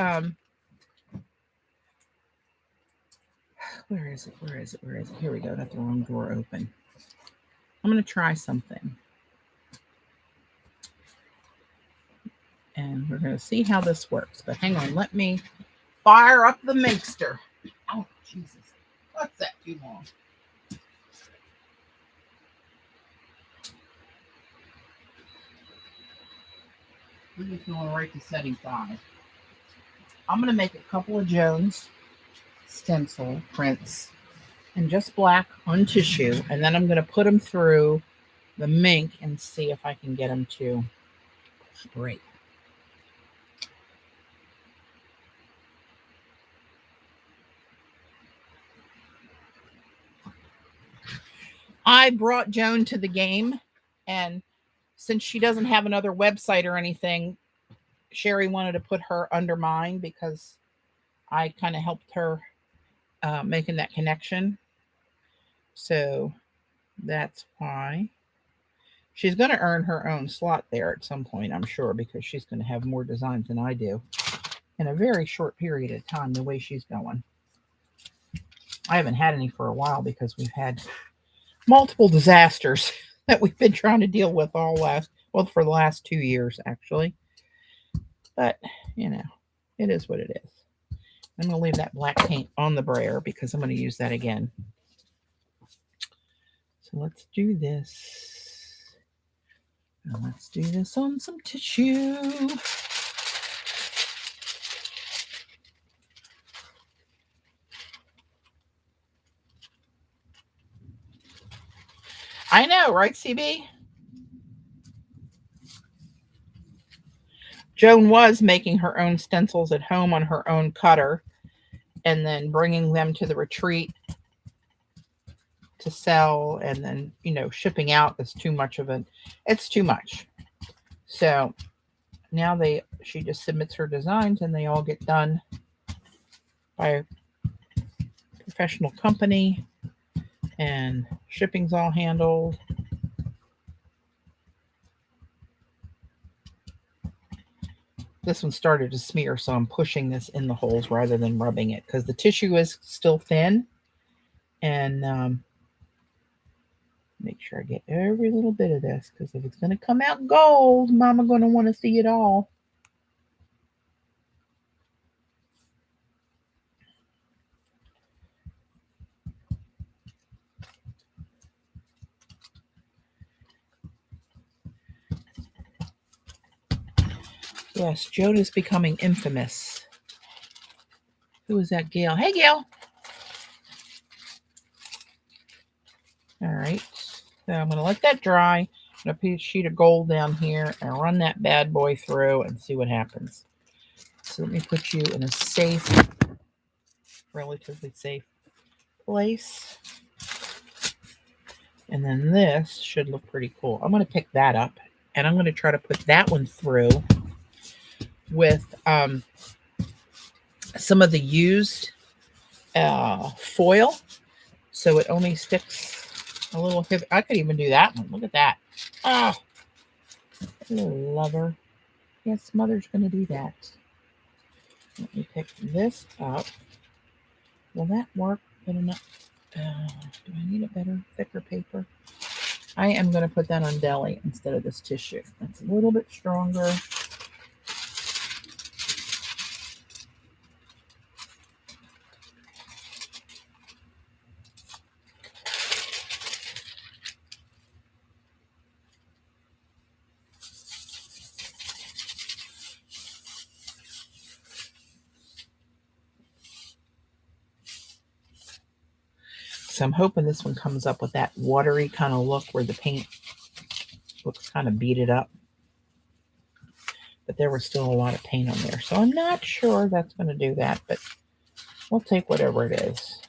A: where is it? Where is it? Where is it? Here we go. Got the wrong drawer open. I'm going to try something. And we're going to see how this works. But hang on. Let me fire up the mixer. Oh, Jesus. What's that too long? We're just going right to setting 5. I'm going to make a couple of Joan's stencil prints in just black on tissue, and then I'm going to put them through the Mink and see if I can get them to break. I brought Joan to the game, and since she doesn't have another website or anything, Sherry wanted to put her under mine because I kind of helped her making that connection. So that's why she's going to earn her own slot there at some point, I'm sure, because she's going to have more designs than I do in a very short period of time, the way she's going. I haven't had any for a while because we've had multiple disasters that we've been trying to deal with for the last 2 years, actually. But, you know, it is what it is. I'm going to leave that black paint on the brayer because I'm going to use that again. So let's do this. And let's do this on some tissue. I know, right, CB? Joan was making her own stencils at home on her own cutter and then bringing them to the retreat to sell, and then, you know, shipping out is too much of it's too much. So now she just submits her designs and they all get done by a professional company and shipping's all handled. This one started to smear, so I'm pushing this in the holes rather than rubbing it because the tissue is still thin. And make sure I get every little bit of this, because if it's going to come out gold, Mama going to want to see it all. Yes, Joan is becoming infamous. Who is that, Gail? Hey, Gail. All right. So I'm going to let that dry. I'm going to put a sheet of gold down here and run that bad boy through and see what happens. So let me put you in a safe, relatively safe place. And then this should look pretty cool. I'm going to pick that up, and I'm going to try to put that one through with some of the used foil, so it only sticks a little. I could even do that one. Look at that. Oh, lover. Yes, Mother's going to do that. Let me pick this up. Will that work good enough? Do I need a better, thicker paper? I am going to put that on deli instead of this tissue. That's a little bit stronger. So I'm hoping this one comes up with that watery kind of look where the paint looks kind of beat it up. But there was still a lot of paint on there. So I'm not sure that's going to do that, but we'll take whatever it is.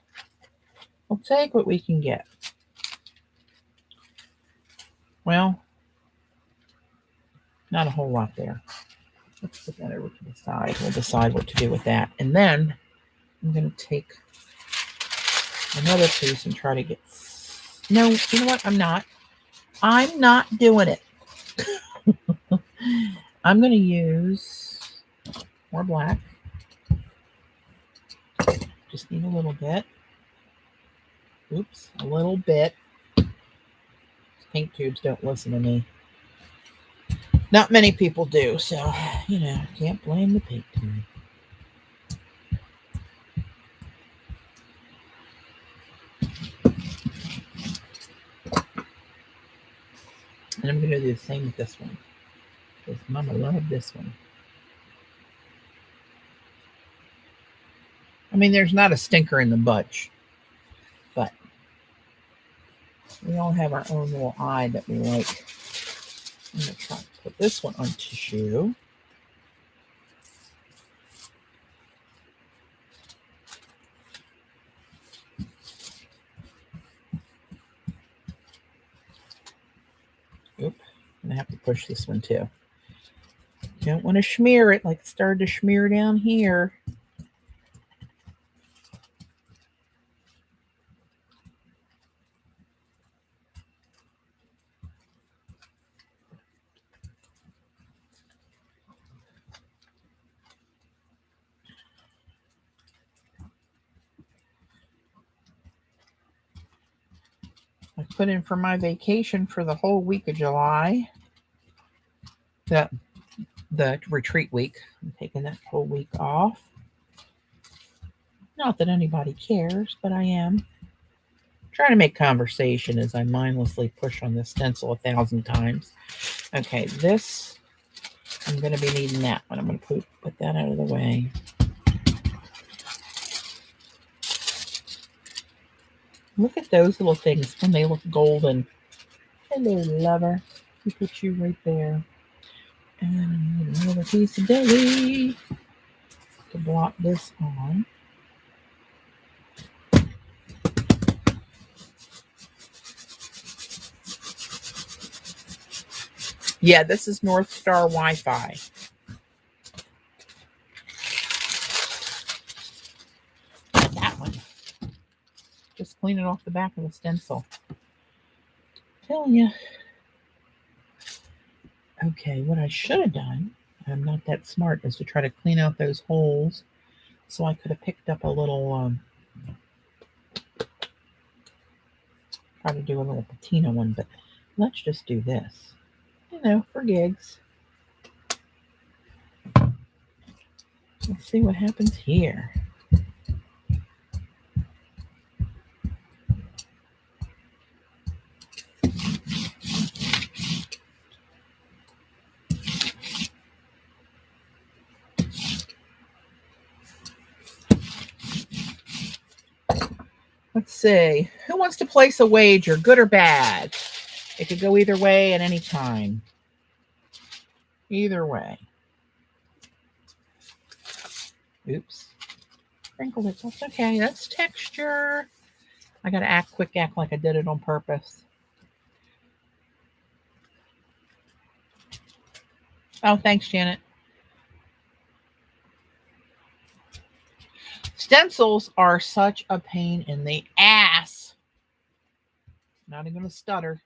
A: We'll take what we can get. Well, not a whole lot there. Let's put that over to the side. We'll decide what to do with that. And then I'm going to take another piece and try to get... No, you know what? I'm not. I'm not doing it. I'm going to use more black. Just need a little bit. Oops, a little bit. Paint tubes don't listen to me. Not many people do, so, you know, can't blame the paint tube. And I'm going to do the same with this one. Because Mama loved this one. I mean, there's not a stinker in the bunch. But we all have our own little eye that we like. I'm going to try to put this one on tissue. Oop, I'm going to have to push this one too. Don't want to smear it like it started to smear down here. I put in for my vacation for the whole week of July. The retreat week. I'm taking that whole week off. Not that anybody cares, but I am. Trying to make conversation as I mindlessly push on this stencil 1,000 times. Okay, this, I'm going to be needing that one. I'm going to put that out of the way. Look at those little things when they look golden. Hello, lover. We put you right there. And I need another piece of deli to block this on. Yeah, this is North Star Wi-Fi. That one. Just clean it off the back of the stencil. I'm telling you. Okay, what I should have done, I'm not that smart, is to try to clean out those holes. So I could have picked up a little, try to do a little patina one, but let's just do this. You know, for gigs. Let's see what happens here. Let's see. Who wants to place a wager, good or bad? It could go either way at any time. Either way. Oops. Sprinkled it. That's okay. That's texture. I got to act like I did it on purpose. Oh, thanks, Janet. Stencils are such a pain in the ass. Not even gonna stutter.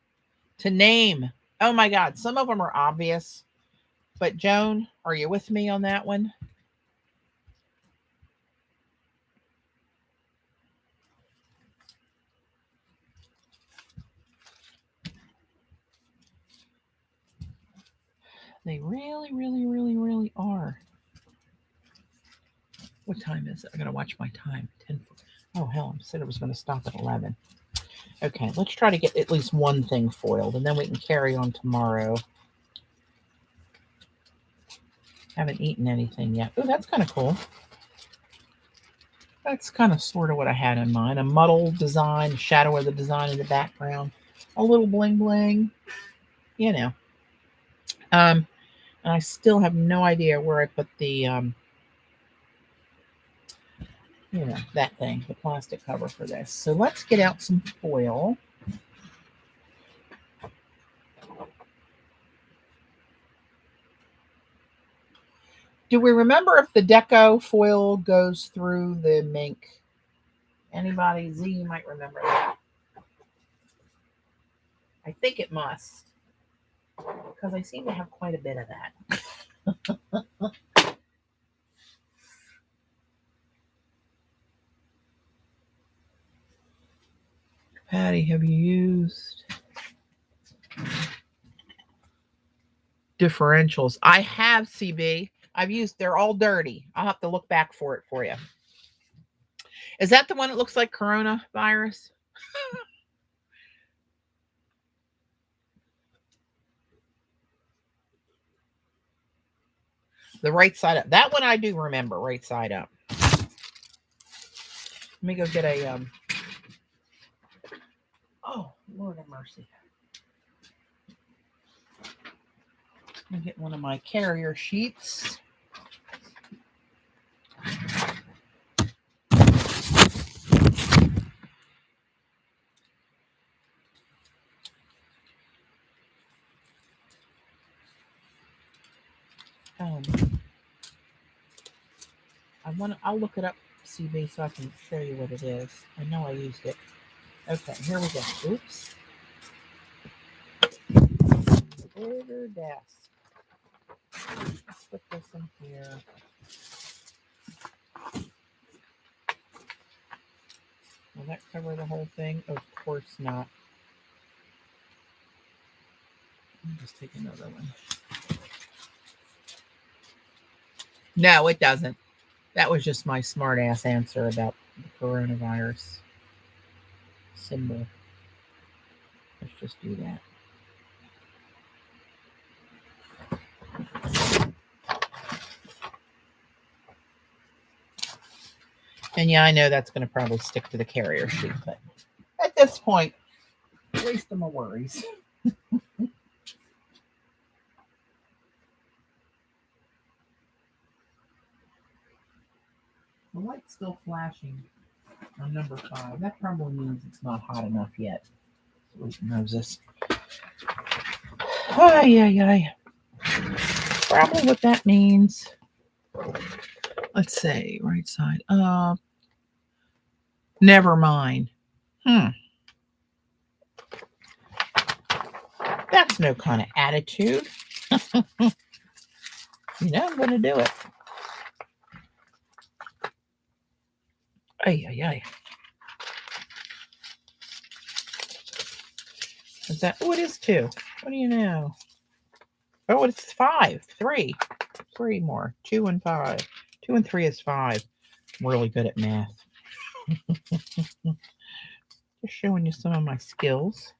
A: To name. Oh my God. Some of them are obvious. But Joan, are you with me on that one? They really, really, really, really are. What time is it? I gotta watch my time. 10. Oh hell, I said it was gonna stop at 11. Okay, let's try to get at least one thing foiled, and then we can carry on tomorrow. Haven't eaten anything yet. Oh, that's kind of cool. That's kind of sort of what I had in mind. A muddled design, shadow of the design in the background, a little bling bling, you know. And I still have no idea where I put the, you know, that thing, the plastic cover for this. So let's get out some foil. Do we remember if the deco foil goes through the mink? Anybody? Z, you might remember that. I think it must, because I seem to have quite a bit of that. Patty, have you used differentials? I have, CB. I've used, they're all dirty. I'll have to look back for it for you. Is that the one that looks like coronavirus? The right side up. That one I do remember, right side up. Let me go get a, oh, Lord have mercy. Let me get one of my carrier sheets. I'll look it up, CB, so I can show you what it is. I know I used it. Okay, here we go. Oops. Order desk. Let's put this in here. Will that cover the whole thing? Of course not. Let me just take another one. No, it doesn't. That was just my smart ass answer about the coronavirus symbol. Let's just do that. And yeah, I know that's going to probably stick to the carrier sheet, but at this point, least of my worries. The light's still flashing on number 5. That probably means it's not hot enough yet. So we can nose this. Ay, ay, ay. Probably what that means. Let's say right side up. Never mind. That's no kind of attitude. You know I'm going to do it. Ay, ay, ay. Is that? Oh, it is 2. What do you know? Oh, it's 5. 3. 3 more. 2 and 5. 2 and 3 is 5. I'm really good at math. Just showing you some of my skills.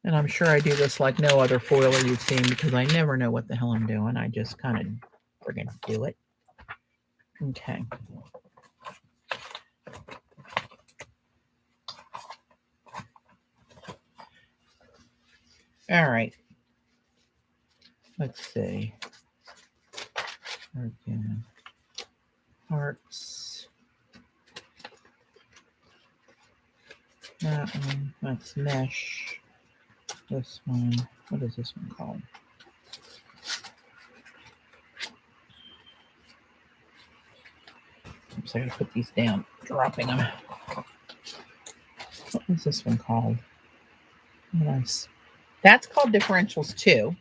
A: And I'm sure I do this like no other foiler you've seen because I never know what the hell I'm doing. I just kind of friggin' do it. Okay. All right. Let's see. Again. Hearts. That one. That's mesh. This one. What is this one called? Oops, I gotta put these down. Dropping them. What is this one called? Nice. That's called differentials too.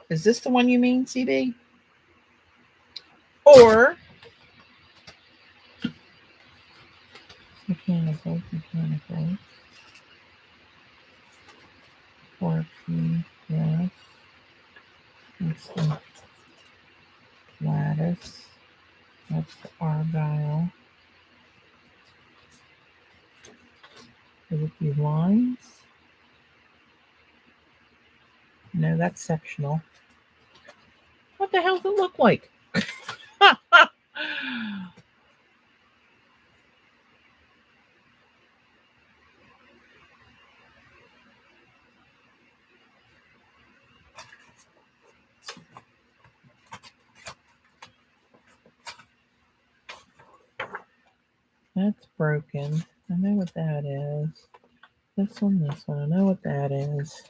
A: Is this the one you mean, CB? Or mechanical. Forky, yes. That's the lattice. That's the argyle. Is it these lines? No, that's sectional. What the hell does it look like? That's broken. I know what that is. This one, I know what that is.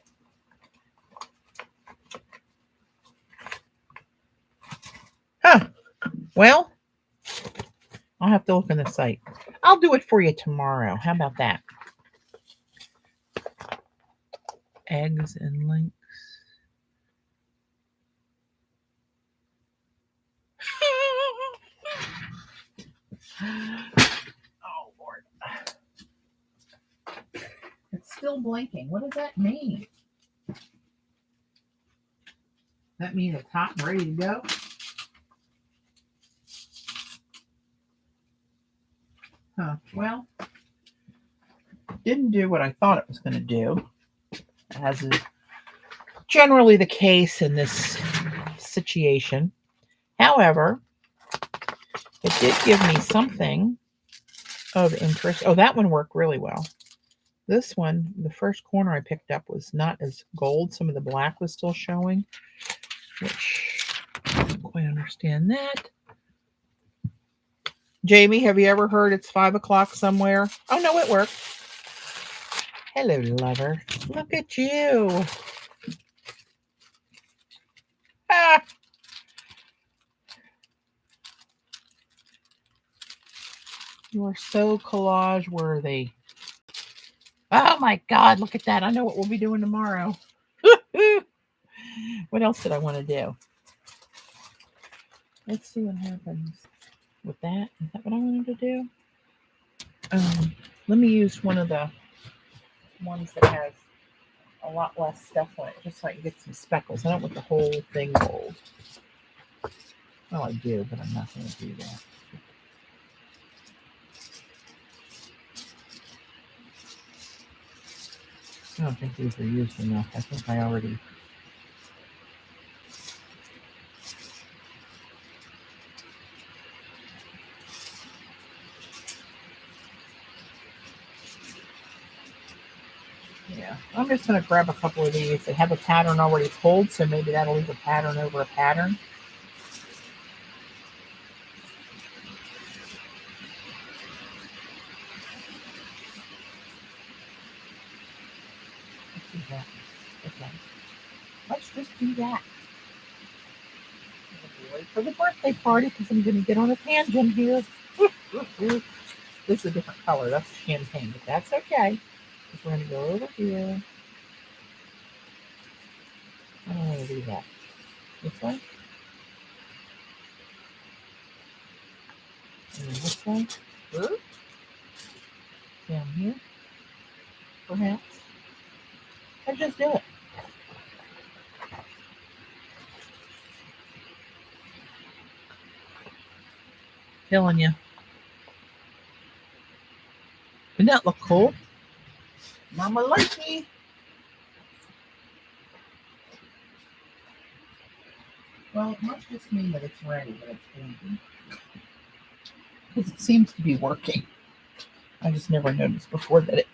A: Huh. Well, I'll have to look on the site. I'll do it for you tomorrow. How about that? Eggs and links. Oh, Lord. It's still blinking. What does that mean? That means it's hot and ready to go? Huh. Well, didn't do what I thought it was going to do, as is generally the case in this situation. However, it did give me something of interest. Oh, that one worked really well. This one, the first corner I picked up was not as gold. Some of the black was still showing, which I don't quite understand that. Jamie, have you ever heard it's 5 o'clock somewhere? Oh, no, it worked. Hello, lover. Look at you. Ah. You are so collage worthy. Oh my God, look at that. I know what we'll be doing tomorrow. What else did I want to do? Let's see what happens with that. Is that what I wanted to do? Let me use one of the ones that has a lot less stuff on it, just so I can get some speckles. I don't want the whole thing gold. Well, I do, but I'm not going to do that. I don't think these are used enough. I think I already... Yeah, I'm just going to grab a couple of these. They have a pattern already pulled, so maybe that'll leave a pattern over a pattern. Let's do that. Okay. Let's just do that. Wait for the birthday party because I'm going to get on a tangent here. This is a different color. That's champagne, but that's okay. Because we're going to go over here. I don't want to do that. This way. And then this way. Ooh. Down here. Perhaps. Let's just do it. Telling you. Doesn't that look cool? Mama like me. Well, it must just mean that it's ready, that it's blinking. Because it seems to be working. I just never noticed before that it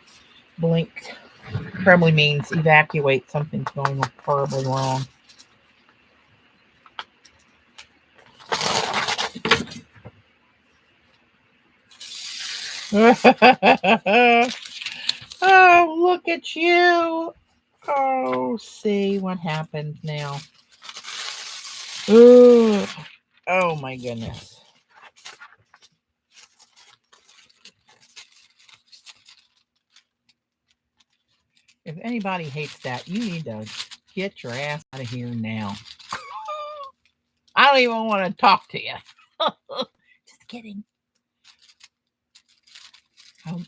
A: blinked. Probably means evacuate. Something's going horribly wrong. Oh, look at you. Oh, see what happens now. Ooh. Oh, my goodness. If anybody hates that, you need to get your ass out of here now. I don't even want to talk to you. Just kidding. I'm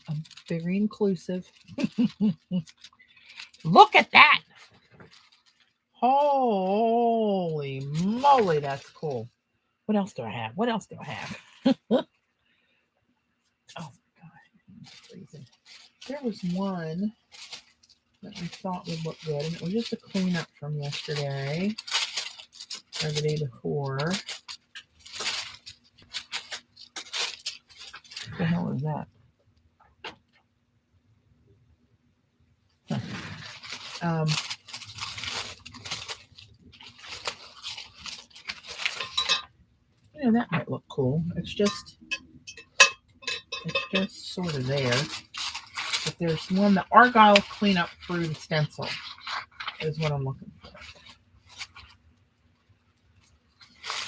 A: very inclusive. Look at that. Holy moly, that's cool. What else do I have? What else do I have? Oh, God. There was one that I thought would look good, and it was just a cleanup from yesterday or the day before. was that? Huh. That might look cool. It's just sort of there. But there's one, the Argyle Cleanup Thru stencil is what I'm looking for.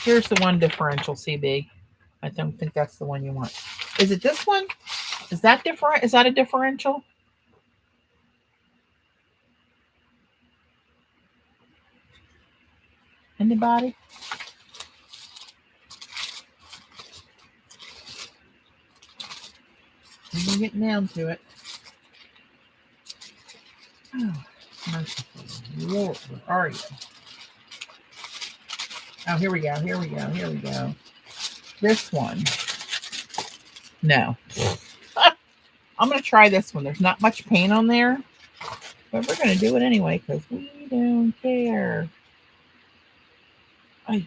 A: Here's the one differential, CB. I don't think that's the one you want. Is it this one? Is that different? Is that a differential? Anybody? We're getting down to it. Oh, merciful Lord, where are you? Oh, here we go. Here we go. Here we go. This one. No. I'm going to try this one. There's not much paint on there, but we're going to do it anyway because we don't care. Let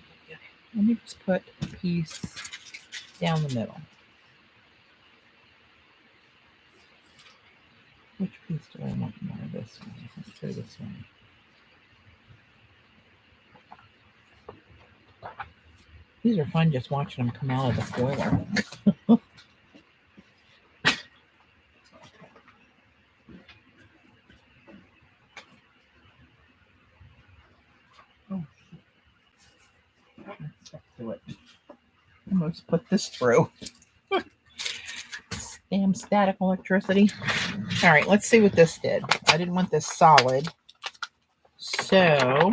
A: me just put a piece down the middle. Which piece do I want more? This one. Let's do this one. These are fun just watching them come out of the foiler. Oh, let's stick to it. Almost put this through. Damn static electricity. All right, let's see what this did. I didn't want this solid. So,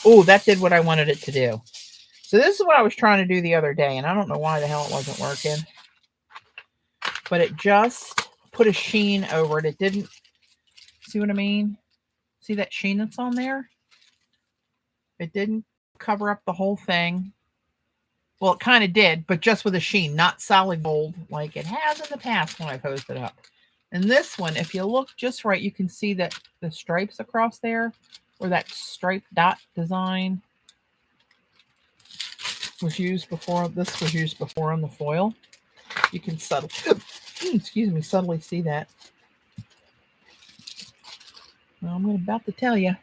A: oh, that did what I wanted it to do. So this is what I was trying to do the other day, and I don't know why the hell it wasn't working. But it just put a sheen over it. It didn't, see what I mean? See that sheen that's on there? It didn't cover up the whole thing. Well, it kind of did, but just with a sheen, not solid gold like it has in the past when I've hosed it up. And this one, if you look just right, you can see that the stripes across there, or that stripe dot design was used before. This was used before on the foil. You can subtly see that. Well, I'm about to tell you,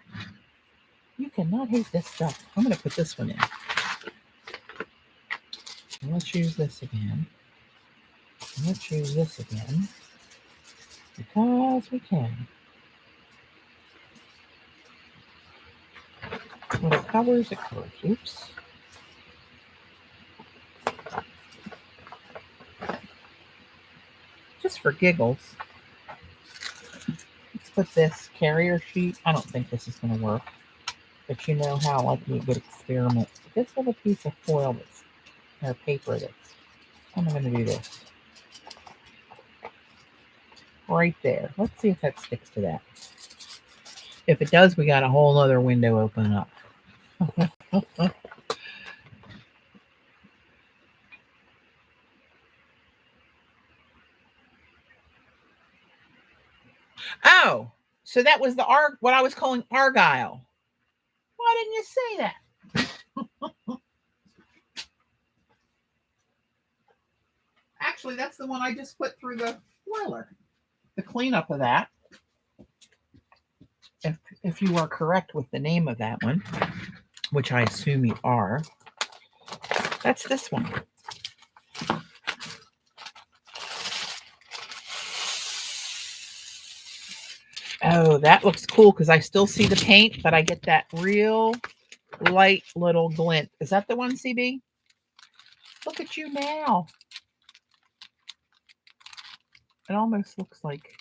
A: you cannot hate this stuff. I'm going to put this one in. Let's use this again. Let's use this again. Because we can. When it covers, it covers. Oops. Just for giggles. Let's put this carrier sheet. I don't think this is going to work. But you know how I like to do a good experiment. This little piece of foil that's, or paper that's, I'm going to do this. Right there. Let's see if that sticks to that. If it does, we got a whole other window open up. Oh, so that was the what I was calling Argyle. Why didn't you say that? Actually, that's the one I just put through the foiler. The cleanup of that. If you are correct with the name of that one, which I assume you are, that's this one. Oh, that looks cool because I still see the paint, but I get that real light little glint. Is that the one, CB? Look at you now. It almost looks like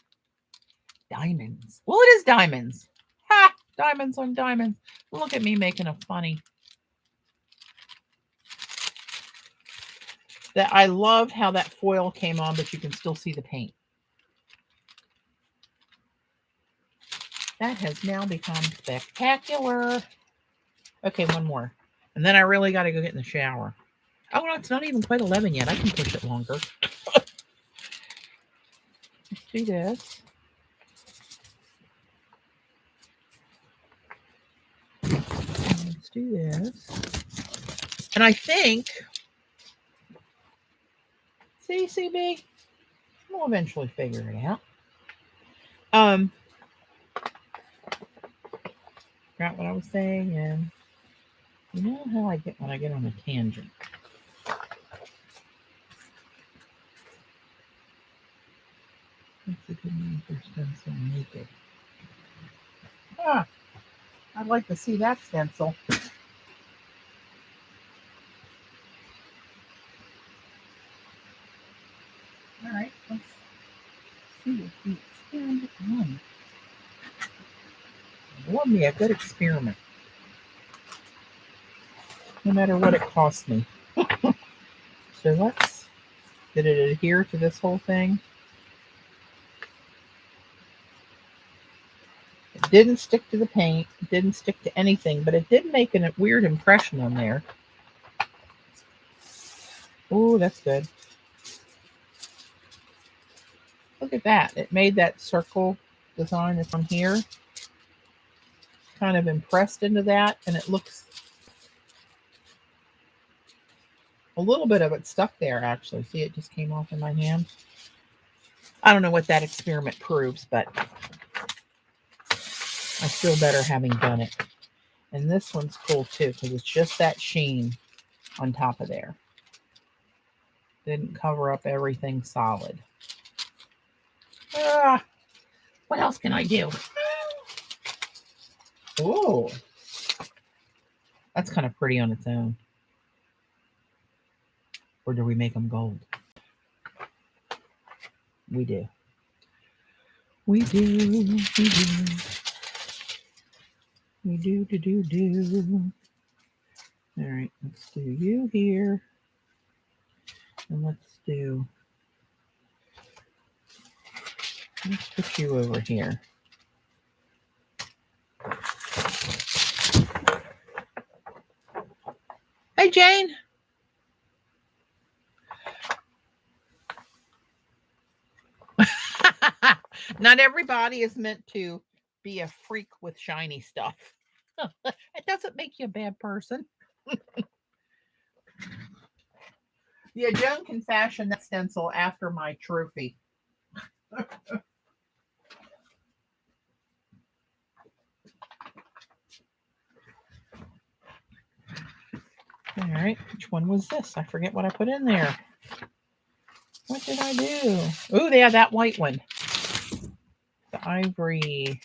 A: diamonds. Well, it is diamonds. Ha! Diamonds on diamonds. Look at me making a funny. That I love how that foil came on, but you can still see the paint. That has now become spectacular. Okay, one more. And then I really got to go get in the shower. Oh, no, it's not even quite 11 yet. I can push it longer. Let's do this. And let's do this. And I think See, CB? We'll eventually figure it out. Forgot what I was saying, and you know how I get when I get on a tangent. What's the good name for stencil naked? Ah, I'd like to see that stencil. All right, let's see what the experiment on. It will be a good experiment, no matter what it costs me. So let's. Did it adhere to this whole thing? It didn't stick to the paint. It didn't stick to anything, but it did make a weird impression on there. Oh, that's good. Look at that. It made that circle design that's on here kind of impressed into that, and it looks a little bit of it stuck there, actually. See, it just came off in my hand. I don't know what that experiment proves, but I feel better having done it. And this one's cool too, because it's just that sheen on top of there. Didn't cover up everything solid. What else can I do? Oh, that's kind of pretty on its own. Or do we make them gold? We do. We do. We do. We do. All right, let's do you here. And let's put you over here. Hey, Jane. Not everybody is meant to be a freak with shiny stuff. It doesn't make you a bad person. Yeah, Joan can fashion that stencil after my trophy. All right, which one was this? I forget what I put in there. What did I do? Oh, yeah, that white one. The ivory.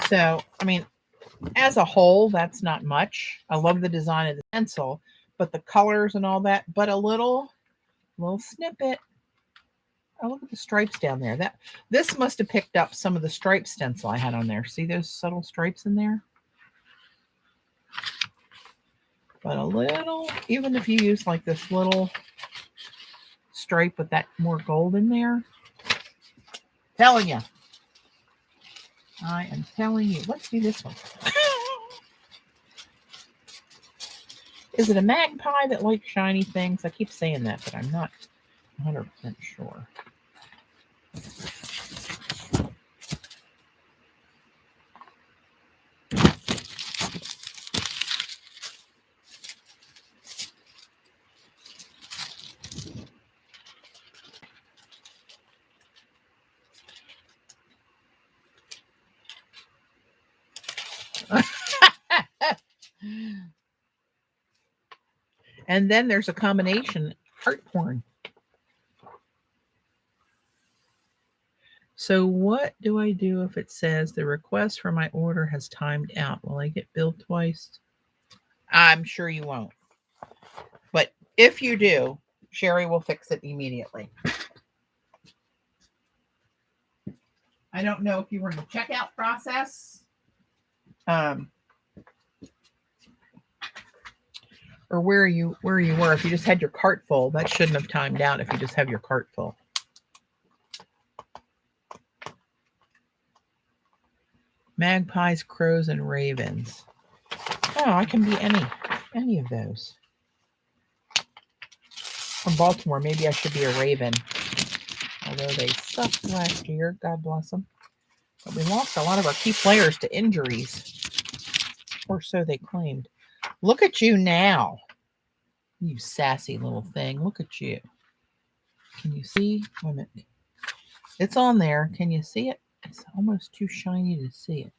A: So, I mean, as a whole, that's not much. I love the design of the stencil, but the colors and all that, but a little snippet. Oh, look at the stripes down there. This must have picked up some of the stripe stencil I had on there. See those subtle stripes in there? But a little, even if you use like this little stripe with that more gold in there, telling you. I am telling you. Let's do this one. Is it a magpie that likes shiny things? I keep saying that, but I'm not 100% sure. And then there's a combination, heart porn. So what do I do if it says the request for my order has timed out? Will I get billed twice? I'm sure you won't. But if you do, Sherry will fix it immediately. I don't know if you were in the checkout process. Or where you were. If you just had your cart full, that shouldn't have timed out if you just have your cart full. Magpies, crows, and ravens. Oh, I can be any of those. From Baltimore, maybe I should be a raven. Although they sucked last year, God bless them. But we lost a lot of our key players to injuries. Or so they claimed. Look at you now. You sassy little thing. Look at you. Can you see? Wait a minute. It's on there. Can you see it? It's almost too shiny to see it.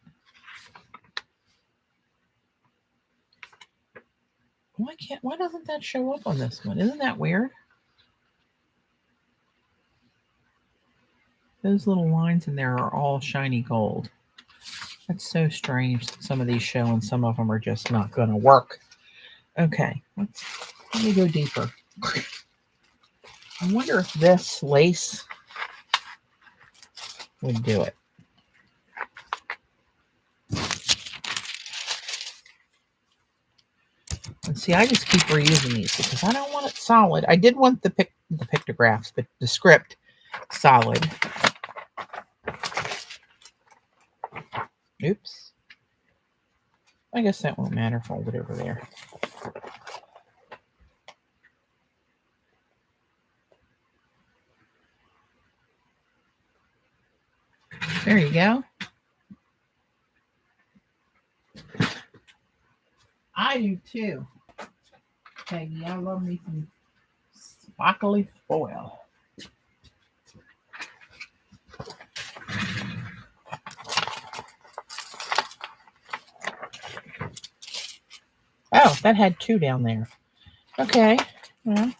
A: Why doesn't that show up on this one? Isn't that weird? Those little lines in there are all shiny gold. That's so strange. Some of these show and some of them are just not going to work. Okay, let me go deeper. I wonder if this lace would do it. And see, I just keep reusing these because I don't want it solid. I did want the pictographs, but the script solid. Oops. I guess that won't matter. Fold it over there. There you go. I do too, Peggy. I love me some sparkly foil. Oh, that had two down there. Okay. Well.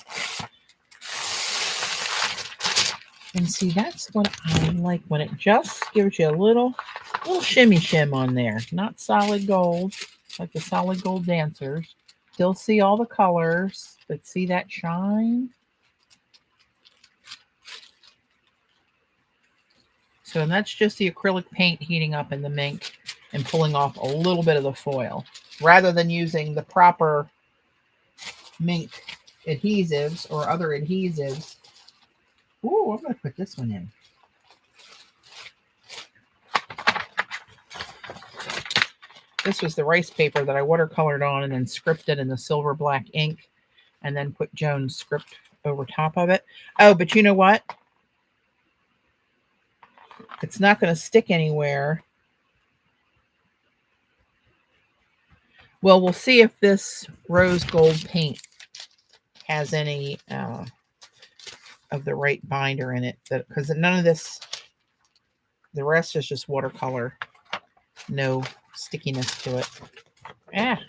A: And see, that's what I like when it just gives you a little shimmy shim on there. Not solid gold, like the solid gold dancers. Still see all the colors, but see that shine? So that's just the acrylic paint heating up in the Mink and pulling off a little bit of the foil. Rather than using the proper Mink adhesives or other adhesives. Ooh, I'm going to put this one in. This was the rice paper that I watercolored on and then scripted in the silver black ink and then put Joan's script over top of it. Oh, but you know what? It's not going to stick anywhere. Well, we'll see if this rose gold paint has any of the right binder in it, because none of this, the rest is just watercolor, no stickiness to it. Ah,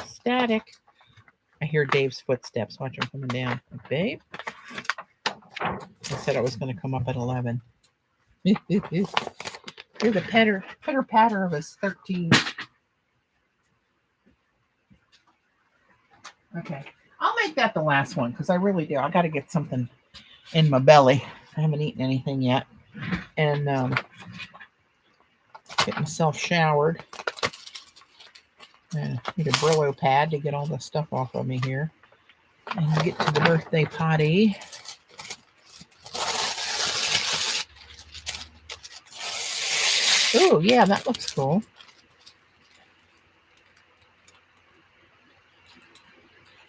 A: static. I hear Dave's footsteps. Watch him coming down. Babe, I said I was going to come up at 11. You're the pitter patter of us 13. Okay, I'll make that the last one because I really do. I got to get something in my belly. I haven't eaten anything yet, and get myself showered. Need a Brillo pad to get all the stuff off of me here, and get to the birthday potty. Oh yeah, that looks cool.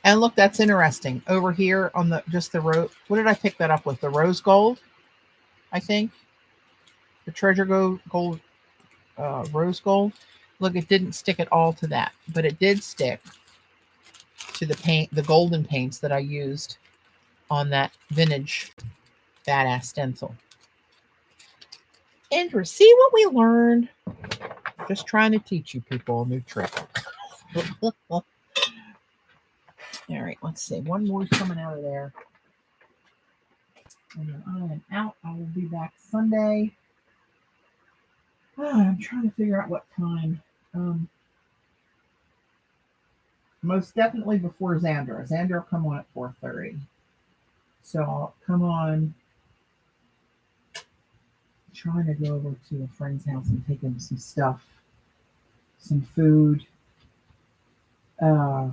A: And look, that's interesting. Over here on the rose. What did I pick that up with? The rose gold, I think. The treasure gold, rose gold. Look, it didn't stick at all to that, but it did stick to the paint, the golden paints that I used on that vintage badass stencil. Andrew, see what we learned? Just trying to teach you people a new trick. All right, let's see. One more coming out of there. And then I am out. I will be back Sunday. I'm trying to figure out what time. Most definitely before Xander. Xander will come on at 4:30. So I'll come on. Trying to go over to a friend's house and take him some stuff, some food. I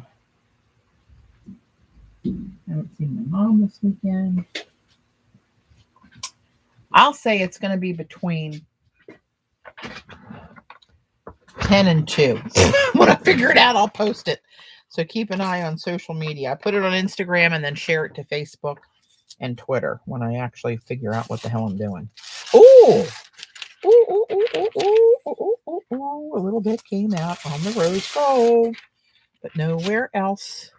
A: haven't seen my mom this weekend. I'll say it's going to be between 10 and 2. When I figure it out, I'll post it. So keep an eye on social media. I put it on Instagram and then share it to Facebook and Twitter when I actually figure out what the hell I'm doing. Ooh! Ooh, a little bit came out on the rose gold, but nowhere else.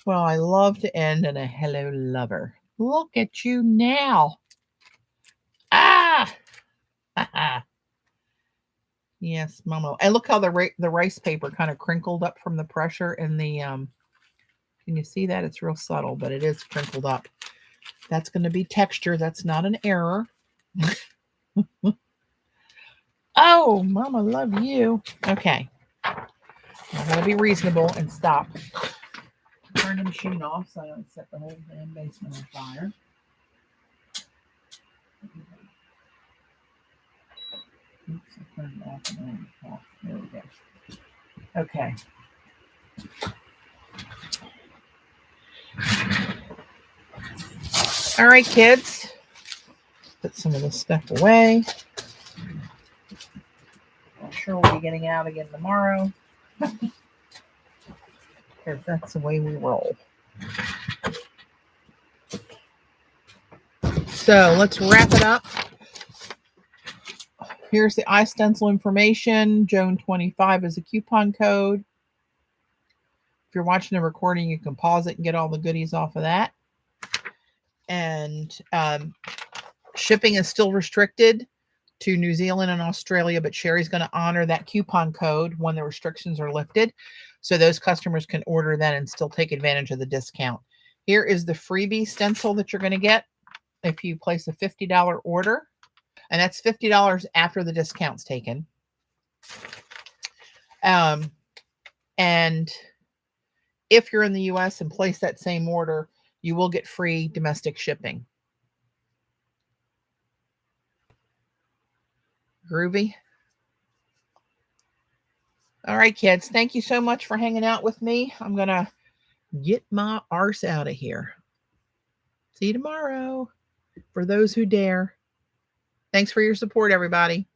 A: Well, I love to end in a hello lover. Look at you now. Ah! Yes, Momo. And look how the rice paper kind of crinkled up from the pressure in the can you see that? It's real subtle, but it is crinkled up. That's going to be texture. That's not an error. Oh, Mama, love you. Okay. I'm going to be reasonable and stop. Turn the machine off so I don't set the whole damn basement on fire. Oops, I turned it off and then off. There we go. Okay. All right, kids. Put some of this stuff away. I'm sure we'll be getting out again tomorrow. Because that's the way we roll. So let's wrap it up. Here's the iStencil information. JOAN25 is a coupon code. If you're watching a recording, you can pause it and get all the goodies off of that. And shipping is still restricted to New Zealand and Australia, but Sherry's going to honor that coupon code when the restrictions are lifted. So those customers can order that and still take advantage of the discount. Here is the freebie stencil that you're going to get if you place a $50 order. And that's $50 after the discount's taken. And if you're in the US and place that same order, you will get free domestic shipping. Groovy. All right, kids. Thank you so much for hanging out with me. I'm going to get my arse out of here. See you tomorrow for those who dare. Thanks for your support, everybody.